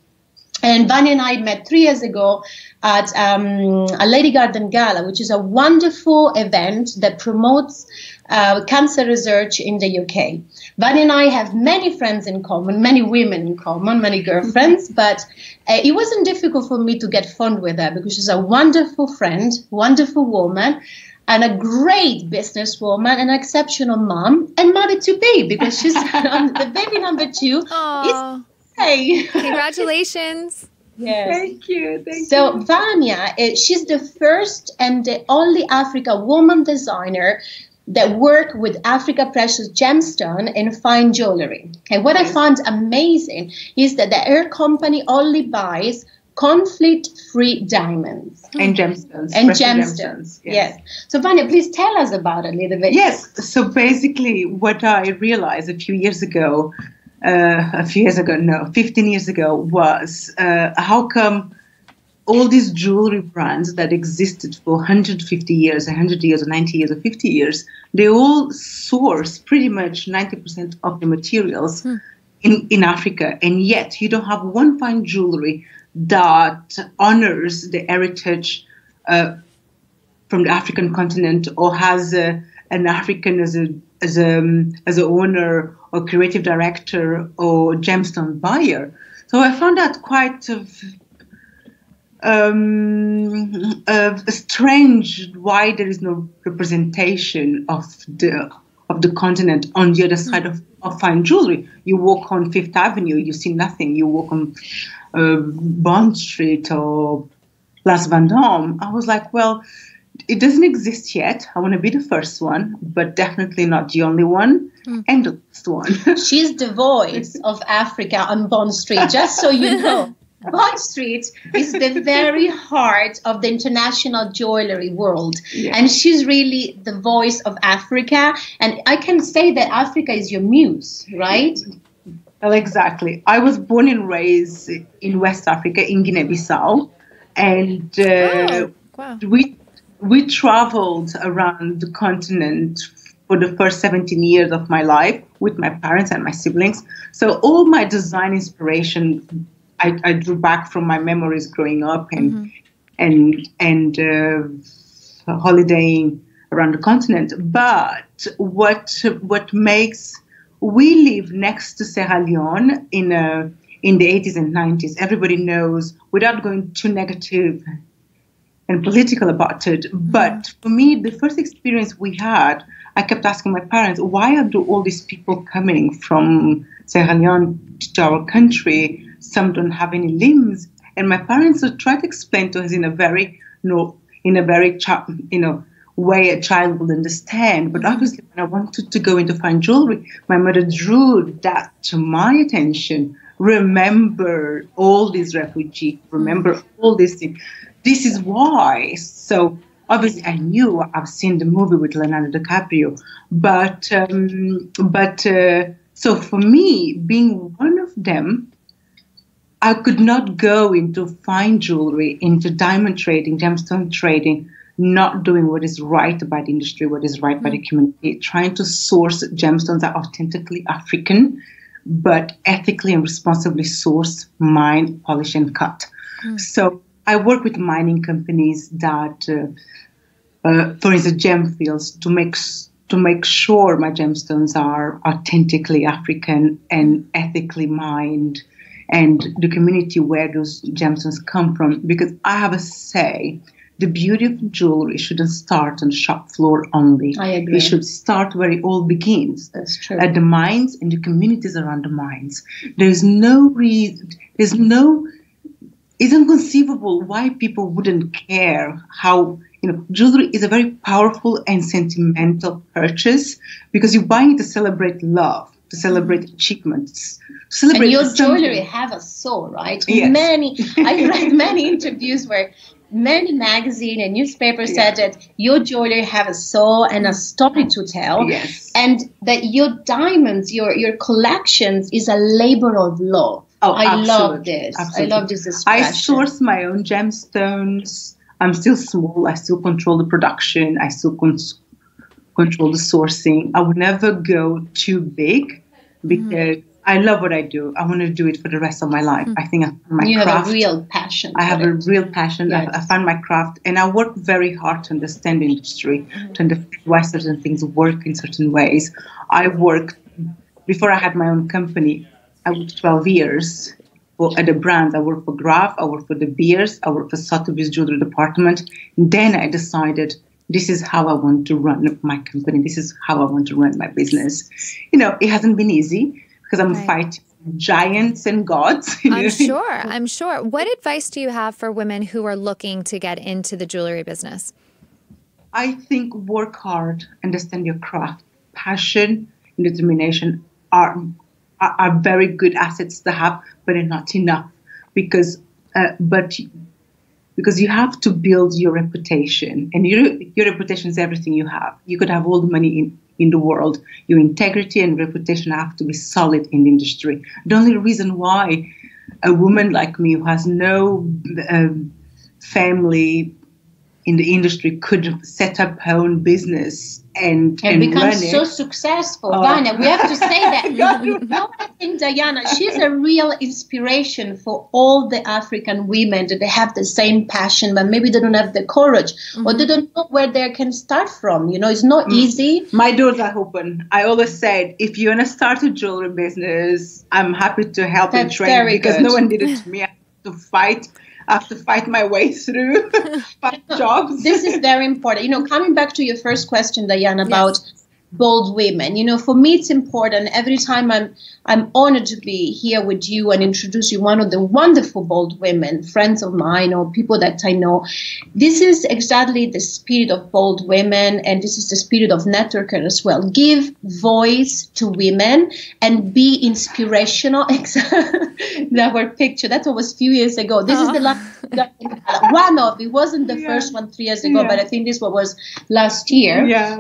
And Vania and I met 3 years ago at a Lady Garden Gala, which is a wonderful event that promotes cancer research in the UK. Vania and I have many friends in common, many women in common, many girlfriends, but it wasn't difficult for me to get fond with her because she's a wonderful friend, wonderful woman, and a great businesswoman, an exceptional mom, and mother-to-be because she's the baby number 2. Aww. Hey. Congratulations. Yes. Thank you. So Vania, she's the first and the only African woman designer that work with Africa Precious Gemstone and fine jewelry. And what I found amazing is that her company only buys conflict-free diamonds. And gemstones. And gemstones, yes. So Vania, please tell us about it a little bit. Yes, so basically what I realized 15 years ago, was how come all these jewelry brands that existed for 150 years, 100 years, or 90 years, or 50 years, they all source pretty much 90% of the materials in Africa, and yet you don't have one fine jewelry that honors the heritage from the African continent or has an African as an owner or creative director or gemstone buyer. So I found that quite strange why there is no representation of the continent on the other side of fine jewelry. You walk on Fifth Avenue, you see nothing. You walk on Bond Street or Place Vendôme. I was like, well, it doesn't exist yet. I want to be the first one, but definitely not the only one and the last one. She's the voice of Africa on Bond Street, just so you know. Bond Street is the very heart of the international jewelry world. Yeah. And she's really the voice of Africa. And I can say that Africa is your muse, right? Well, exactly. I was born and raised in West Africa, in Guinea-Bissau. And we traveled around the continent for the first 17 years of my life with my parents and my siblings. So all my design inspiration I drew back from my memories growing up and holidaying around the continent. But what makes we live next to Sierra Leone in the 80s and 90s. Everybody knows, without going too negative and political about it. But for me, the first experience we had, I kept asking my parents, why are all these people coming from Sierra Leone to our country? Some don't have any limbs. And my parents would try to explain to us in a very, way a child will understand. But obviously, when I wanted to go into fine jewelry, my mother drew that to my attention. Remember all these refugees, remember all these things. This is why. So obviously, I knew I've seen the movie with Leonardo DiCaprio, but so for me, being one of them, I could not go into fine jewelry, into diamond trading, gemstone trading, not doing what is right by the industry, what is right by the community, trying to source gemstones that are authentically African, but ethically and responsibly sourced, mined, polished, and cut. So I work with mining companies that, for instance, gem fields, to make sure my gemstones are authentically African and ethically mined, and the community where those gemstones come from. Because I have a say, the beauty of jewelry shouldn't start on the shop floor only. I agree. It should start where it all begins. That's true. At the mines and the communities around the mines. There's no reason, it's inconceivable why people wouldn't care how, jewelry is a very powerful and sentimental purchase because you're buying it to celebrate love. to celebrate achievements. Celebrate and your something. jewelry have a soul, right? Yes. I read many interviews where many magazine and newspapers said that your jewelry have a soul and a story to tell. Yes. And that your diamonds, your collections is a labor of love. Oh, I love absolutely. this. Absolutely. I love this expression. I source my own gemstones. I'm still small. I still control the production. I still control the sourcing. I would never go too big because I love what I do. I want to do it for the rest of my life. I think you have a real passion. I have a real passion. Yes. I find my craft, and I work very hard to understand the industry, to understand why certain things work in certain ways. I worked, before I had my own company, I worked 12 years at the brands. I worked for Graf, I worked for De Beers, I worked for Sotheby's Jewelry Department. And then I decided this is how I want to run my company. This is how I want to run my business. It hasn't been easy because I'm fighting giants and gods. I'm sure. What advice do you have for women who are looking to get into the jewelry business? I think work hard, understand your craft. Passion and determination are very good assets to have, but they're not enough because you have to build your reputation, and your reputation is everything you have. You could have all the money in the world. Your integrity and reputation have to be solid in the industry. The only reason why a woman like me who has no family in the industry could set up her own business and become run so it. successful. Vania, we have to say that. No, I think Diana, she's a real inspiration for all the African women that they have the same passion, but maybe they don't have the courage or they don't know where they can start from. It's not easy. My doors are open. I always said, if you want to start a jewelry business, I'm happy to help and train because no one did it to me. I have to fight my way through jobs. This is very important. Coming back to your first question, Diana, about bold women. For me, it's important. Every time I'm honored to be here with you and introduce you one of the wonderful bold women, friends of mine or people that I know. This is exactly the spirit of bold women, and this is the spirit of NetworkHER as well. Give voice to women and be inspirational. Our picture, that was a few years ago. This is the last one of. It wasn't the first one 3 years ago, but I think this one was last year. Yeah.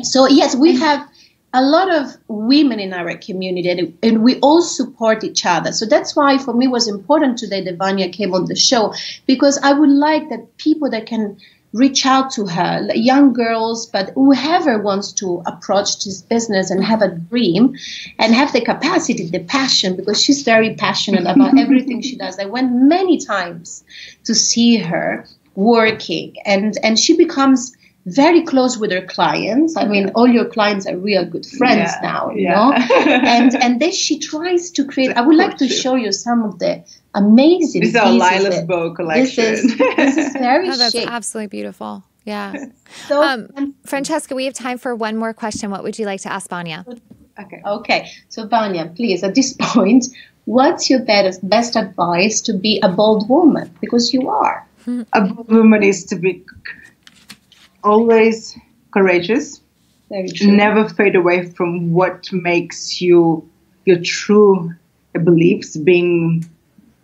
So yes, we have a lot of women in our community, and we all support each other. So that's why for me it was important today that Vania came on the show, because I would like that people that can reach out to her, young girls, but whoever wants to approach this business and have a dream and have the capacity, the passion, because she's very passionate about everything she does. I went many times to see her working, and she becomes very close with her clients. I mean, all your clients are real good friends now, you know? And then she tries to create, I would like to show you some of the amazing pieces. This is our Leles bow collection. This is very that's chic. absolutely beautiful. Yeah. So, Francesca, we have time for one more question. What would you like to ask Vania? Okay. So Vania, please, at this point, what's your best advice to be a bold woman? Because you are. A bold woman is to be always courageous. Very true. Never fade away from what makes you your true beliefs, being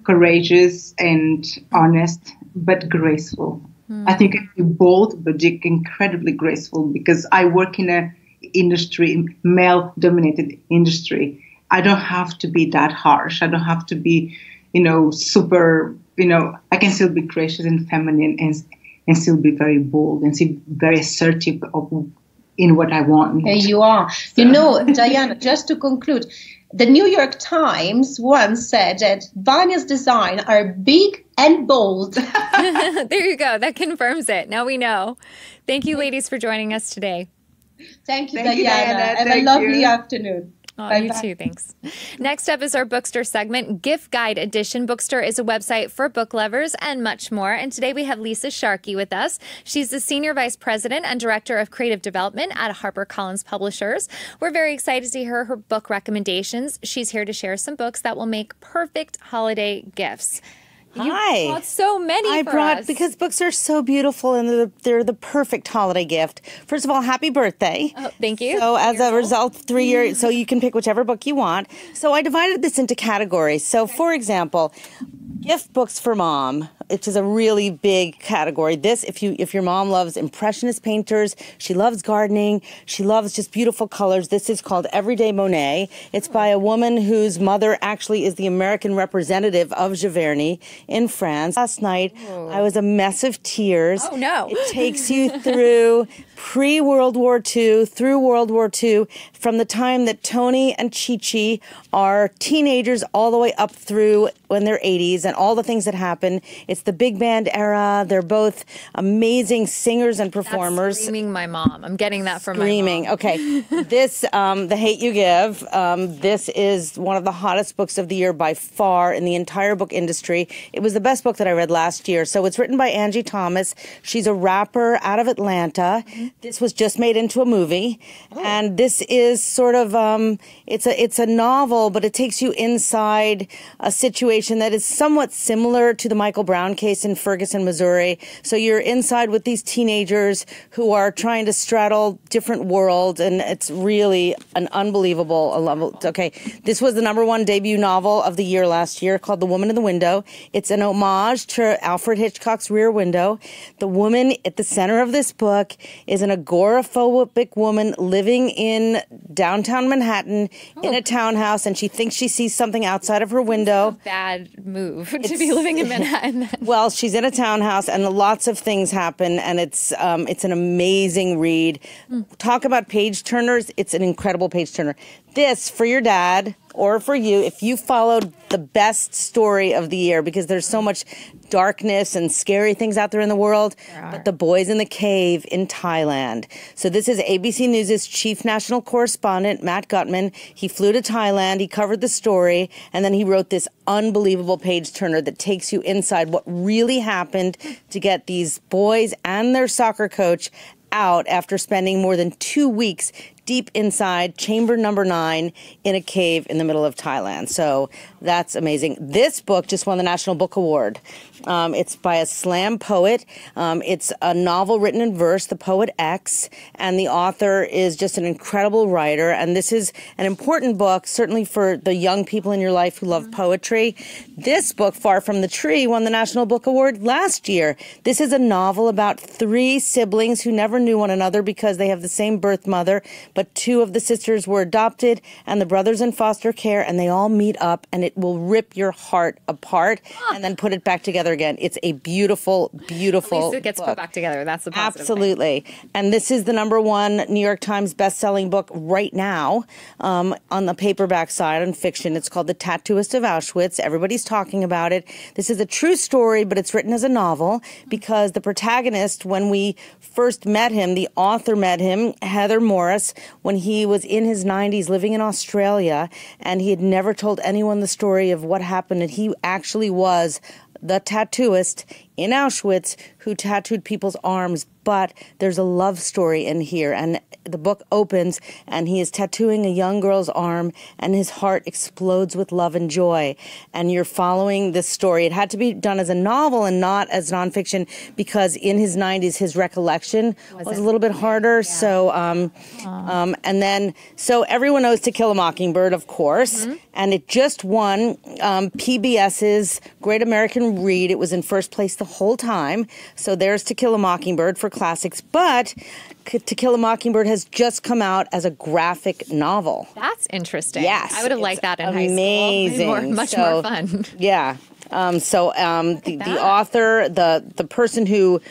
courageous and honest, but graceful. I think you're bold, but you're incredibly graceful, because I work in a male-dominated industry. I don't have to be that harsh. I don't have to be, super, I can still be gracious and feminine and still be very bold and still very assertive in what I want. Yeah, you are. So. Diana, just to conclude, the New York Times once said that Vania's designs are big and bold. There you go. That confirms it. Now we know. Thank you, ladies, for joining us today. Thank you, Diana. Have a lovely afternoon. Oh, you too. Thanks. Next up is our Bookstore segment, Gift Guide Edition. Bookstore is a website for book lovers and much more. And today we have Lisa Sharkey with us. She's the Senior Vice President and Director of Creative Development at HarperCollins Publishers. We're very excited to see her book recommendations. She's here to share some books that will make perfect holiday gifts. You brought so many I for brought us. because books are so beautiful and they're the perfect holiday gift. First of all, happy birthday. Oh, thank you. So as a result, 3 years, so you can pick whichever book you want. So I divided this into categories. So for example, gift books for mom, which is a really big category. This, if your mom loves impressionist painters, she loves gardening, she loves just beautiful colors. This is called Everyday Monet. It's by a woman whose mother actually is the American representative of Giverny in France. Last night, I was a mess of tears. Oh, no. It takes you through pre-World War II, through World War II, from the time that Tony and Chi-Chi are teenagers all the way up through when they're 80s and all the things that happen. It's the big band era. They're both amazing singers and performers. That's screaming my mom. I'm getting that from Screaming. my mom. Okay. This, The Hate You Give, this is one of the hottest books of the year by far in the entire book industry. It was the best book that I read last year. So it's written by Angie Thomas. She's a rapper out of Atlanta. This was just made into a movie. And this is sort of, it's a novel, but it takes you inside a situation that is somewhat similar to the Michael Brown case in Ferguson, Missouri. So you're inside with these teenagers who are trying to straddle different worlds, and it's really an unbelievable level. Okay, this was the #1 debut novel of the year last year, called The Woman in the Window. It's an homage to Alfred Hitchcock's Rear Window. The woman at the center of this book is an agoraphobic woman living in downtown Manhattan in a townhouse, and she thinks she sees something outside of her window. Bad move to be living in Manhattan. Well, she's in a townhouse, and lots of things happen, and it's an amazing read. Talk about page turners. It's an incredible page turner. This, for your dad or for you, if you followed the best story of the year, because there's so much darkness and scary things out there in the world, but The Boys in the Cave in Thailand. So this is ABC News' chief national correspondent, Matt Gutman. He flew to Thailand, he covered the story, and then he wrote this unbelievable page turner that takes you inside what really happened to get these boys and their soccer coach out after spending more than 2 weeks deep inside chamber number 9 in a cave in the middle of Thailand. So that's amazing. This book just won the National Book Award. It's by a slam poet. It's a novel written in verse, The Poet X, and the author is just an incredible writer. And this is an important book, certainly for the young people in your life who love poetry. This book, Far From the Tree, won the National Book Award last year. This is a novel about 3 siblings who never knew one another because they have the same birth mother, but 2 of the sisters were adopted and the brothers in foster care, and they all meet up, and it will rip your heart apart and then put it back together again. It's a beautiful, beautiful At least it gets book. put back together. That's the positive Absolutely. thing. And this is the #1 New York Times best-selling book right now on the paperback side on fiction. It's called The Tattooist of Auschwitz. Everybody's talking about it. This is a true story, but it's written as a novel because the protagonist, when we first met him, the author met him, Heather Morris, when he was in his 90s living in Australia, and he had never told anyone the story of what happened, and he actually was the tattooist in Auschwitz who tattooed people's arms. But there's a love story in here, and the book opens and he is tattooing a young girl's arm and his heart explodes with love and joy, and you're following this story. It had to be done as a novel and not as nonfiction because in his 90s his recollection was a little bit harder. So and then so everyone knows To Kill a Mockingbird, of course, and it just won PBS's Great American Read. It was in first place the whole time. So there's To Kill a Mockingbird for classics, but To Kill a Mockingbird has just come out as a graphic novel. That's interesting. Yes. I would have liked that in amazing. high school. Much more fun. Yeah. The author, the person who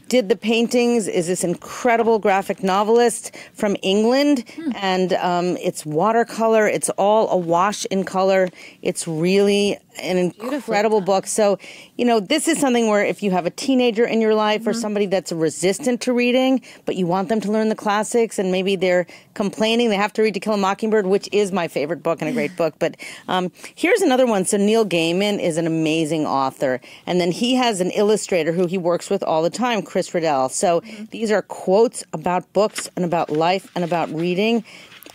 did the paintings is this incredible graphic novelist from England, and it's watercolor. It's all awash in color. It's really an incredible book. So, this is something where if you have a teenager in your life or somebody that's resistant to reading, but you want them to learn the classics and maybe they're complaining they have to read To Kill a Mockingbird, which is my favorite book and a great book. But here's another one. So Neil Gaiman is an amazing author. And then he has an illustrator who he works with all the time, Chris Riddell. So these are quotes about books and about life and about reading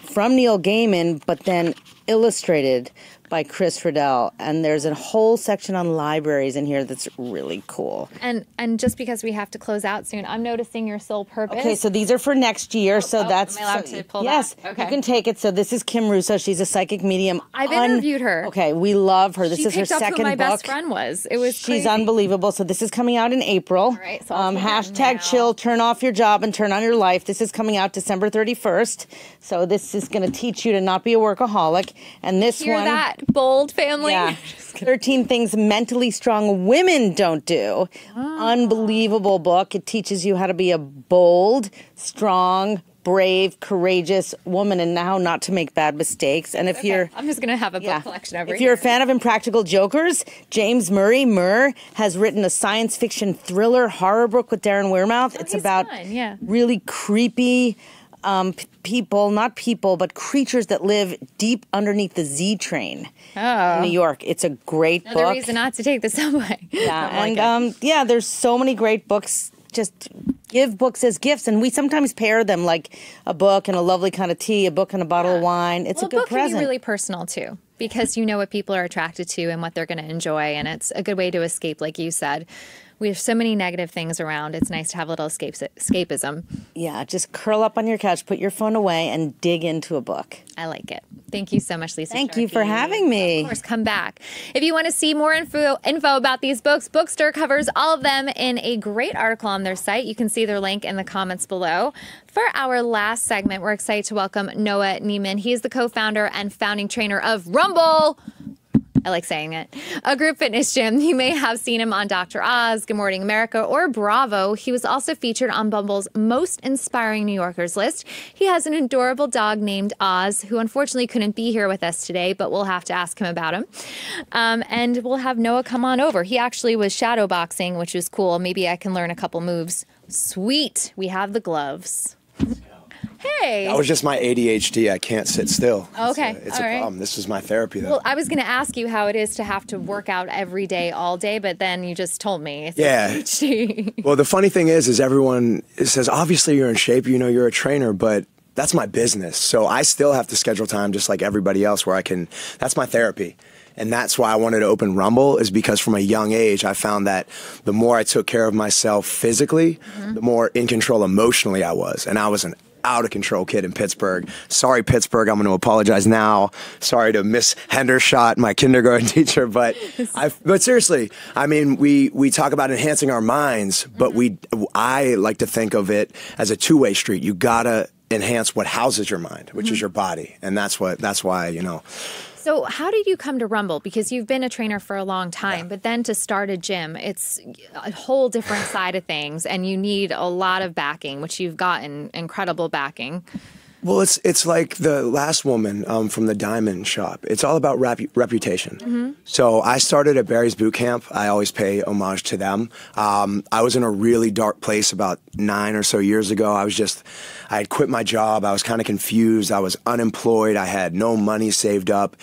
from Neil Gaiman, but then illustrated by Chris Riddell, and there's a whole section on libraries in here that's really cool. And just because we have to close out soon, I'm noticing your sole purpose. Okay, so these are for next year. So that's am I allowed to pull yes, that? Okay. you can take it. So this is Kim Russo. She's a psychic medium. I've interviewed her. Okay, we love her. This She is her picked up second who my book. best friend was. It was She's crazy. unbelievable. So this is coming out in April. All right, so I'll take it hashtag now. chill, turn off your job and turn on your life. This is coming out December 31st. So this is going to teach you to not be a workaholic. And this Hear one, that, bold family? yeah, 13 things mentally strong women don't do. Unbelievable book. It teaches you how to be a bold, strong, brave, courageous woman, and how not to make bad mistakes. And if you're, I'm just going to have a book collection over if here. you're a fan of Impractical Jokers, James Murray has written a science fiction thriller horror book with Darren Weirmouth. It's about fun, yeah. really creepy people, not people, but creatures that live deep underneath the Z train in New York. It's a great Another book. reason not to take the subway. Yeah, and there's so many great books. Just give books as gifts, and we sometimes pair them, like a book and a lovely kind of tea, a book and a bottle of wine. It's a good book present. can be really personal too, because you know what people are attracted to and what they're going to enjoy, and it's a good way to escape, like you said. We have so many negative things around. It's nice to have a little escapism. Yeah, just curl up on your couch, put your phone away, and dig into a book. I like it. Thank you so much, Lisa. Thank you for Sharkey. having me. Of course, come back. If you want to see more info about these books, Bookster covers all of them in a great article on their site. You can see their link in the comments below. For our last segment, we're excited to welcome Noah Neiman. He is the co-founder and founding trainer of Rumble. I like saying it. A group fitness gym. You may have seen him on Dr. Oz, Good Morning America, or Bravo. He was also featured on Bumble's Most Inspiring New Yorkers list. He has an adorable dog named Oz, who unfortunately couldn't be here with us today, but we'll have to ask him about him. And we'll have Noah come on over. He actually was shadow boxing, which was cool. Maybe I can learn a couple moves. Sweet. We have the gloves. Hey. That was just my ADHD. I can't sit still. Okay. It's all a right. problem. This is my therapy, though. Well, I was going to ask you how it is to have to work out every day, all day, but then you just told me. It's Yeah. ADHD. Well, the funny thing is everyone says, obviously you're in shape, you know, you're a trainer, but that's my business. So I still have to schedule time just like everybody else where I can, that's my therapy. And that's why I wanted to open Rumble, is because from a young age, I found that the more I took care of myself physically, the more in control emotionally I was. And I was an out of control kid in Pittsburgh. Sorry, Pittsburgh. I'm going to apologize now. Sorry to Miss Hendershot, my kindergarten teacher. But seriously, I mean, we talk about enhancing our minds, but I like to think of it as a two-way street. You gotta enhance what houses your mind, which is your body, and that's why, you know. So how did you come to Rumble? Because you've been a trainer for a long time, but then to start a gym, it's a whole different side of things, and you need a lot of backing, which you've gotten incredible backing. Well, it's like the last woman from the diamond shop. It's all about reputation. So I started at Barry's Boot Camp. I always pay homage to them. I was in a really dark place about 9 or so years ago. I had quit my job. I was kind of confused. I was unemployed. I had no money saved up.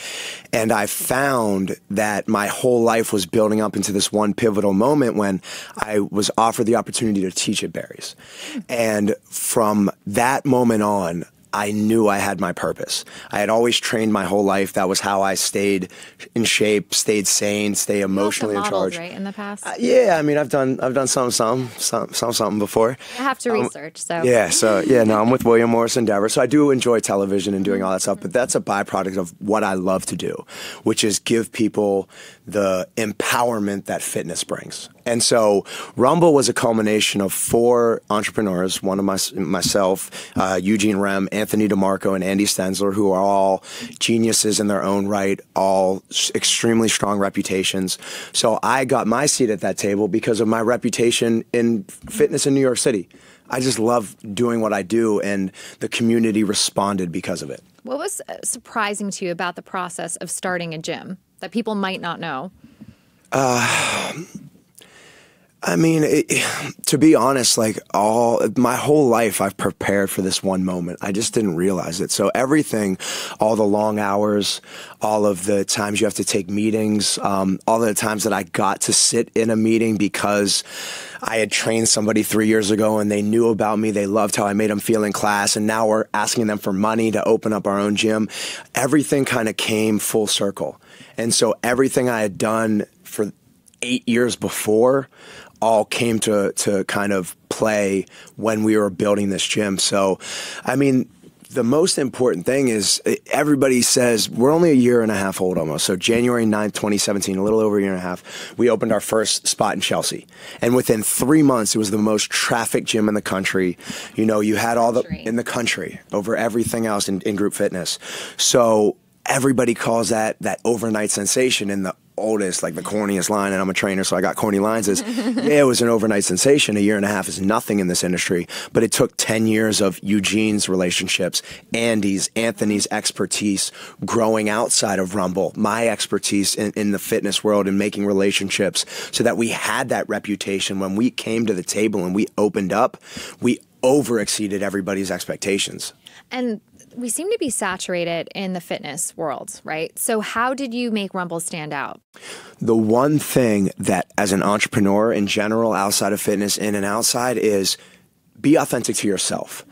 And I found that my whole life was building up into this one pivotal moment when I was offered the opportunity to teach at Barry's. And from that moment on, I knew I had my purpose. I had always trained my whole life. That was how I stayed in shape, stayed sane, stay emotionally in charge. Right, in the past. Yeah, I mean, I've done something before. I have to research. So no, I'm with William Morris Endeavor, so I do enjoy television and doing all that stuff. But that's a byproduct of what I love to do, which is give people the empowerment that fitness brings. And so Rumble was a culmination of 4 entrepreneurs, one of myself, Eugene Rem, Anthony DeMarco, and Andy Stenzler, who are all geniuses in their own right, all extremely strong reputations. So I got my seat at that table because of my reputation in fitness in New York City. I just love doing what I do, and the community responded because of it. What was surprising to you about the process of starting a gym that people might not know? I mean, to be honest, like my whole life, I've prepared for this one moment. I just didn't realize it. So everything, all the long hours, all of the times you have to take meetings, all the times that I got to sit in a meeting because I had trained somebody 3 years ago and they knew about me. They loved how I made them feel in class. And now we're asking them for money to open up our own gym. Everything kind of came full circle. And so everything I had done for 8 years before all came to kind of play when we were building this gym. So, I mean, the most important thing is everybody says we're only a year and a half old almost. So January 9th, 2017, a little over a year and a half, we opened our first spot in Chelsea. And within 3 months, it was the most trafficked gym in the country. You know, you had all the in the country over everything else in group fitness. So everybody calls that overnight sensation. And the oldest, like the corniest line, and I'm a trainer, so I got corny lines, is, yeah, it was an overnight sensation. A year and a half is nothing in this industry, but it took 10 years of Eugene's relationships, Andy's, Anthony's expertise, growing outside of Rumble, my expertise in the fitness world and making relationships so that we had that reputation. When we came to the table and we opened up, we over-exceeded everybody's expectations. And we seem to be saturated in the fitness world, right? So how did you make Rumble stand out? The one thing that as an entrepreneur in general, outside of fitness, in and outside, is be authentic to yourself.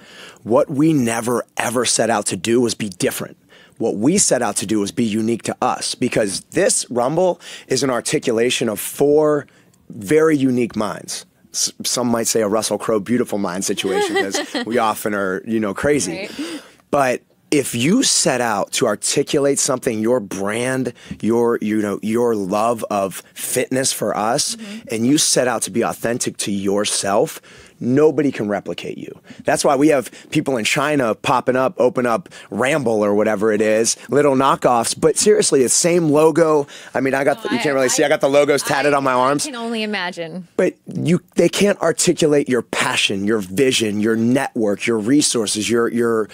What we never ever set out to do was be different. What we set out to do was be unique to us, because this Rumble is an articulation of 4 very unique minds. Some might say a Russell Crowe beautiful mind situation, because we often are, you know, crazy. Right. But if you set out to articulate something, your brand, your love of fitness for us, and you set out to be authentic to yourself, nobody can replicate you. That's why we have people in China popping up, open up Ramble or whatever it is, little knockoffs. But seriously, it's same logo. I mean, you can't really see. I got the logos tatted on my arms. I can only imagine. But they can't articulate your passion, your vision, your network, your resources, your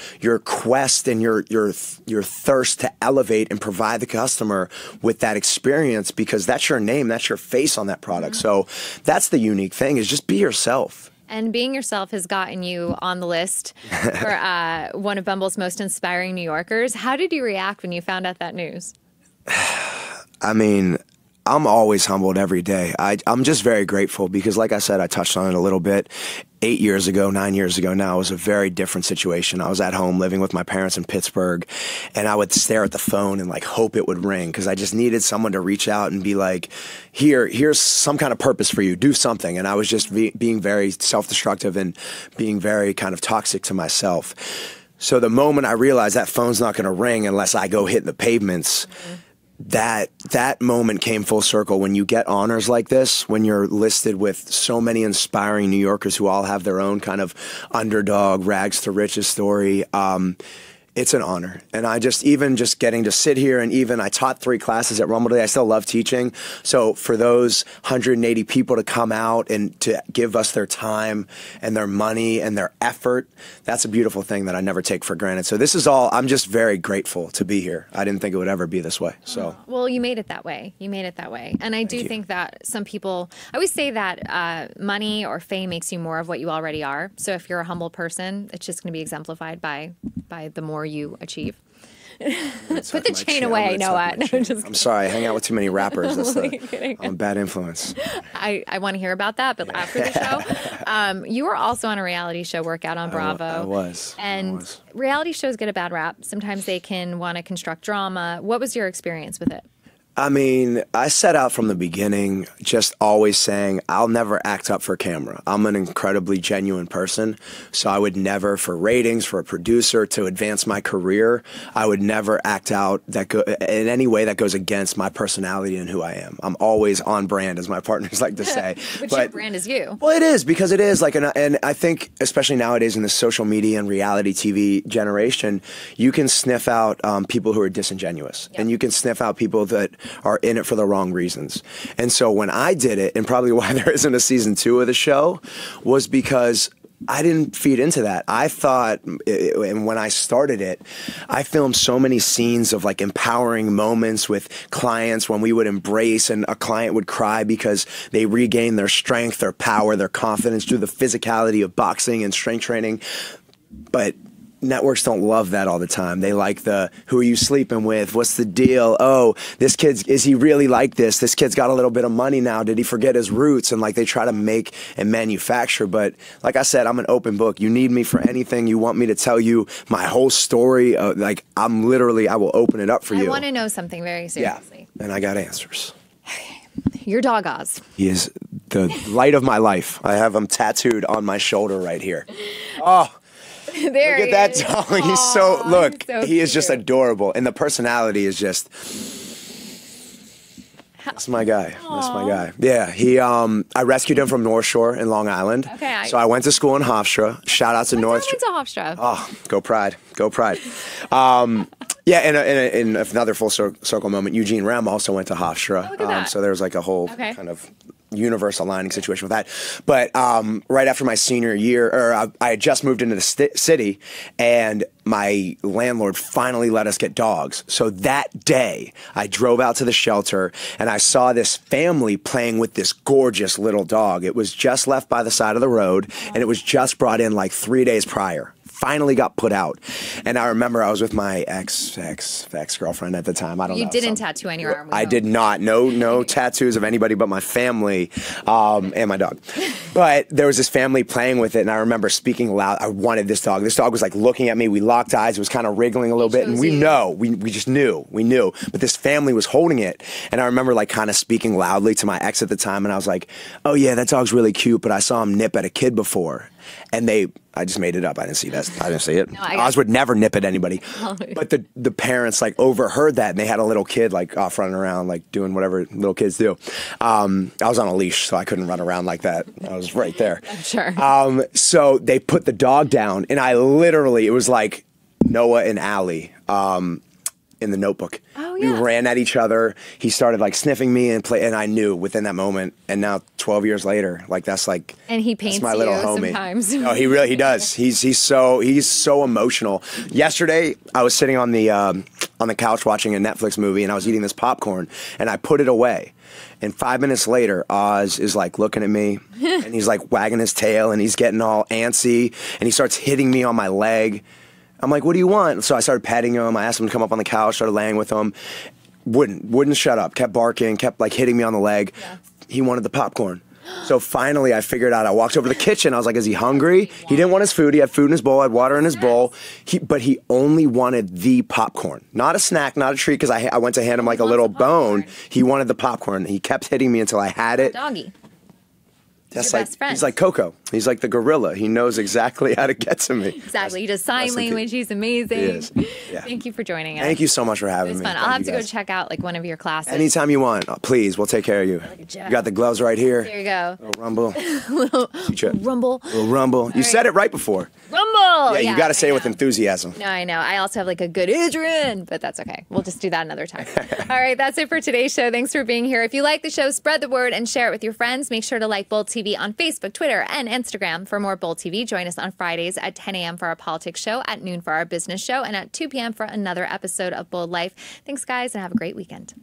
quest, and your thirst to elevate and provide the customer with that experience, because that's your name, that's your face on that product. So that's the unique thing, is just be yourself. And being yourself has gotten you on the list for one of Bumble's most inspiring New Yorkers. How did you react when you found out that news? I mean, I'm always humbled every day. I'm just very grateful because, like I said, I touched on it a little bit. 8 years ago, 9 years ago now, it was a very different situation. I was at home living with my parents in Pittsburgh, and I would stare at the phone and like hope it would ring, because I just needed someone to reach out and be like, here's some kind of purpose for you, do something. And I was just being very self-destructive and being very kind of toxic to myself. So the moment I realized that phone's not going to ring unless I go hit the pavements, that moment came full circle. When you get honors like this, when you're listed with so many inspiring New Yorkers who all have their own kind of underdog, rags to riches story, it's an honor. And even just getting to sit here, and even I taught 3 classes at Rumble today. I still love teaching. So for those 180 people to come out and to give us their time and their money and their effort, that's a beautiful thing that I never take for granted. So this is all, I'm just very grateful to be here. I didn't think it would ever be this way. So. Well, you made it that way. You made it that way. And I do think that some people, I always say that money or fame makes you more of what you already are. So if you're a humble person, it's just going to be exemplified by the more you achieve. Put the chain away, Noah. No, I'm sorry, I hang out with too many rappers. I'm a bad influence. I want to hear about that, but after the show. You were also on a reality show, Workout on Bravo. I was. And reality shows get a bad rap. Sometimes they can want to construct drama. What was your experience with it? I mean, I set out from the beginning just always saying I'll never act up for camera. I'm an incredibly genuine person, so I would never, for ratings, for a producer, to advance my career, I would never act out in any way that goes against my personality and who I am. I'm always on brand, as my partners like to say. But your brand is you. Well, it is, because it is. And I think, especially nowadays in the social media and reality TV generation, you can sniff out people who are disingenuous. Yep. And you can sniff out people that are in it for the wrong reasons. And so when I did it, and probably why there isn't a season 2 of the show, was because I didn't feed into that. I thought, and when I started it, I filmed so many scenes of like empowering moments with clients when we would embrace, and a client would cry because they regained their strength, their power, their confidence through the physicality of boxing and strength training. But networks don't love that all the time. They like who are you sleeping with? What's the deal? Oh, is he really like this? This kid's got a little bit of money now. Did he forget his roots? And like they try to make and manufacture. But like I said, I'm an open book. You need me for anything. You want me to tell you my whole story. I will open it up for you. I want to know something very seriously. and I got answers. Your dog Oz. He is the light of my life. I have him tattooed on my shoulder right here. Oh, there look at that dog. He's so, look, so he is just adorable. And the personality is just, that's my guy. That's my guy. Yeah, I rescued him from North Shore in Long Island. Okay. So I went to school in Hofstra. Shout out to North Shore. I went to Hofstra. Oh, go Pride. Go Pride. Yeah, in another full circle moment, Eugene Rem also went to Hofstra. Oh, look at that. So there was like a whole kind of universe aligning situation with that. But right after my senior year, or I had just moved into the city, and my landlord finally let us get dogs. So that day, I drove out to the shelter, and I saw this family playing with this gorgeous little dog. It was just left by the side of the road, and it was just brought in like 3 days prior. Finally got put out. And I remember I was with my ex-girlfriend at the time. I don't know. You didn't tattoo on your arm. I did not. No tattoos of anybody but my family and my dog. But there was this family playing with it, and I remember speaking loud. I wanted this dog. This dog was like looking at me. We locked eyes. It was kind of wriggling a little bit. And we just knew. We knew. But this family was holding it. And I remember like kind of speaking loudly to my ex at the time. And I was like, oh yeah, that dog's really cute, but I saw him nip at a kid before. And I just made it up. I didn't see that. I didn't see it. Oz would never nip at anybody. But the parents like overheard that, and they had a little kid like off running around, like doing whatever little kids do. I was on a leash, so I couldn't run around like that. I was right there. I'm sure. So they put the dog down, and I literally, it was like Noah and Allie in The Notebook. Oh, yeah. We ran at each other. He started like sniffing me and I knew within that moment. And now 12 years later, like that's like, and he paints that's my little you homie. sometimes. No, he does. He's so emotional. Yesterday, I was sitting on the couch watching a Netflix movie, and I was eating this popcorn, and I put it away. And 5 minutes later, Oz is like looking at me, and he's like wagging his tail, and he's getting all antsy, and he starts hitting me on my leg. I'm like, what do you want? So I started petting him. I asked him to come up on the couch, started laying with him. Wouldn't shut up, kept barking, kept like hitting me on the leg. Yeah. He wanted the popcorn. So finally I figured out, I walked over to the kitchen. I was like, is he hungry? He didn't want his food. He had food in his bowl, had water in his bowl. But he only wanted the popcorn. Not a snack, not a treat, because I went to hand him like a little bone. He wanted the popcorn. He kept hitting me until I had it. Doggy. That's like, he's like Coco. He's like the gorilla. He knows exactly how to get to me. Exactly. He does sign language. He's amazing. He is. Yeah. Thank you for joining us. Thank you so much for having me. It was fun. I'll have to go check out like one of your classes. Anytime you want. Oh, please, we'll take care of you. You got the gloves right here. There you go. Little rumble. Rumble. Little rumble. You said it right before. Rumble. Yeah, you got to say it with enthusiasm. No, I know. I also have like a good Adrian, but that's okay. We'll just do that another time. All right, that's it for today's show. Thanks for being here. If you like the show, spread the word and share it with your friends. Make sure to like Bold TV on Facebook, Twitter, and Instagram for more Bold TV. Join us on Fridays at 10 a.m. for our politics show, at noon for our business show, and at 2 p.m. for another episode of Bold Life. Thanks, guys, and have a great weekend.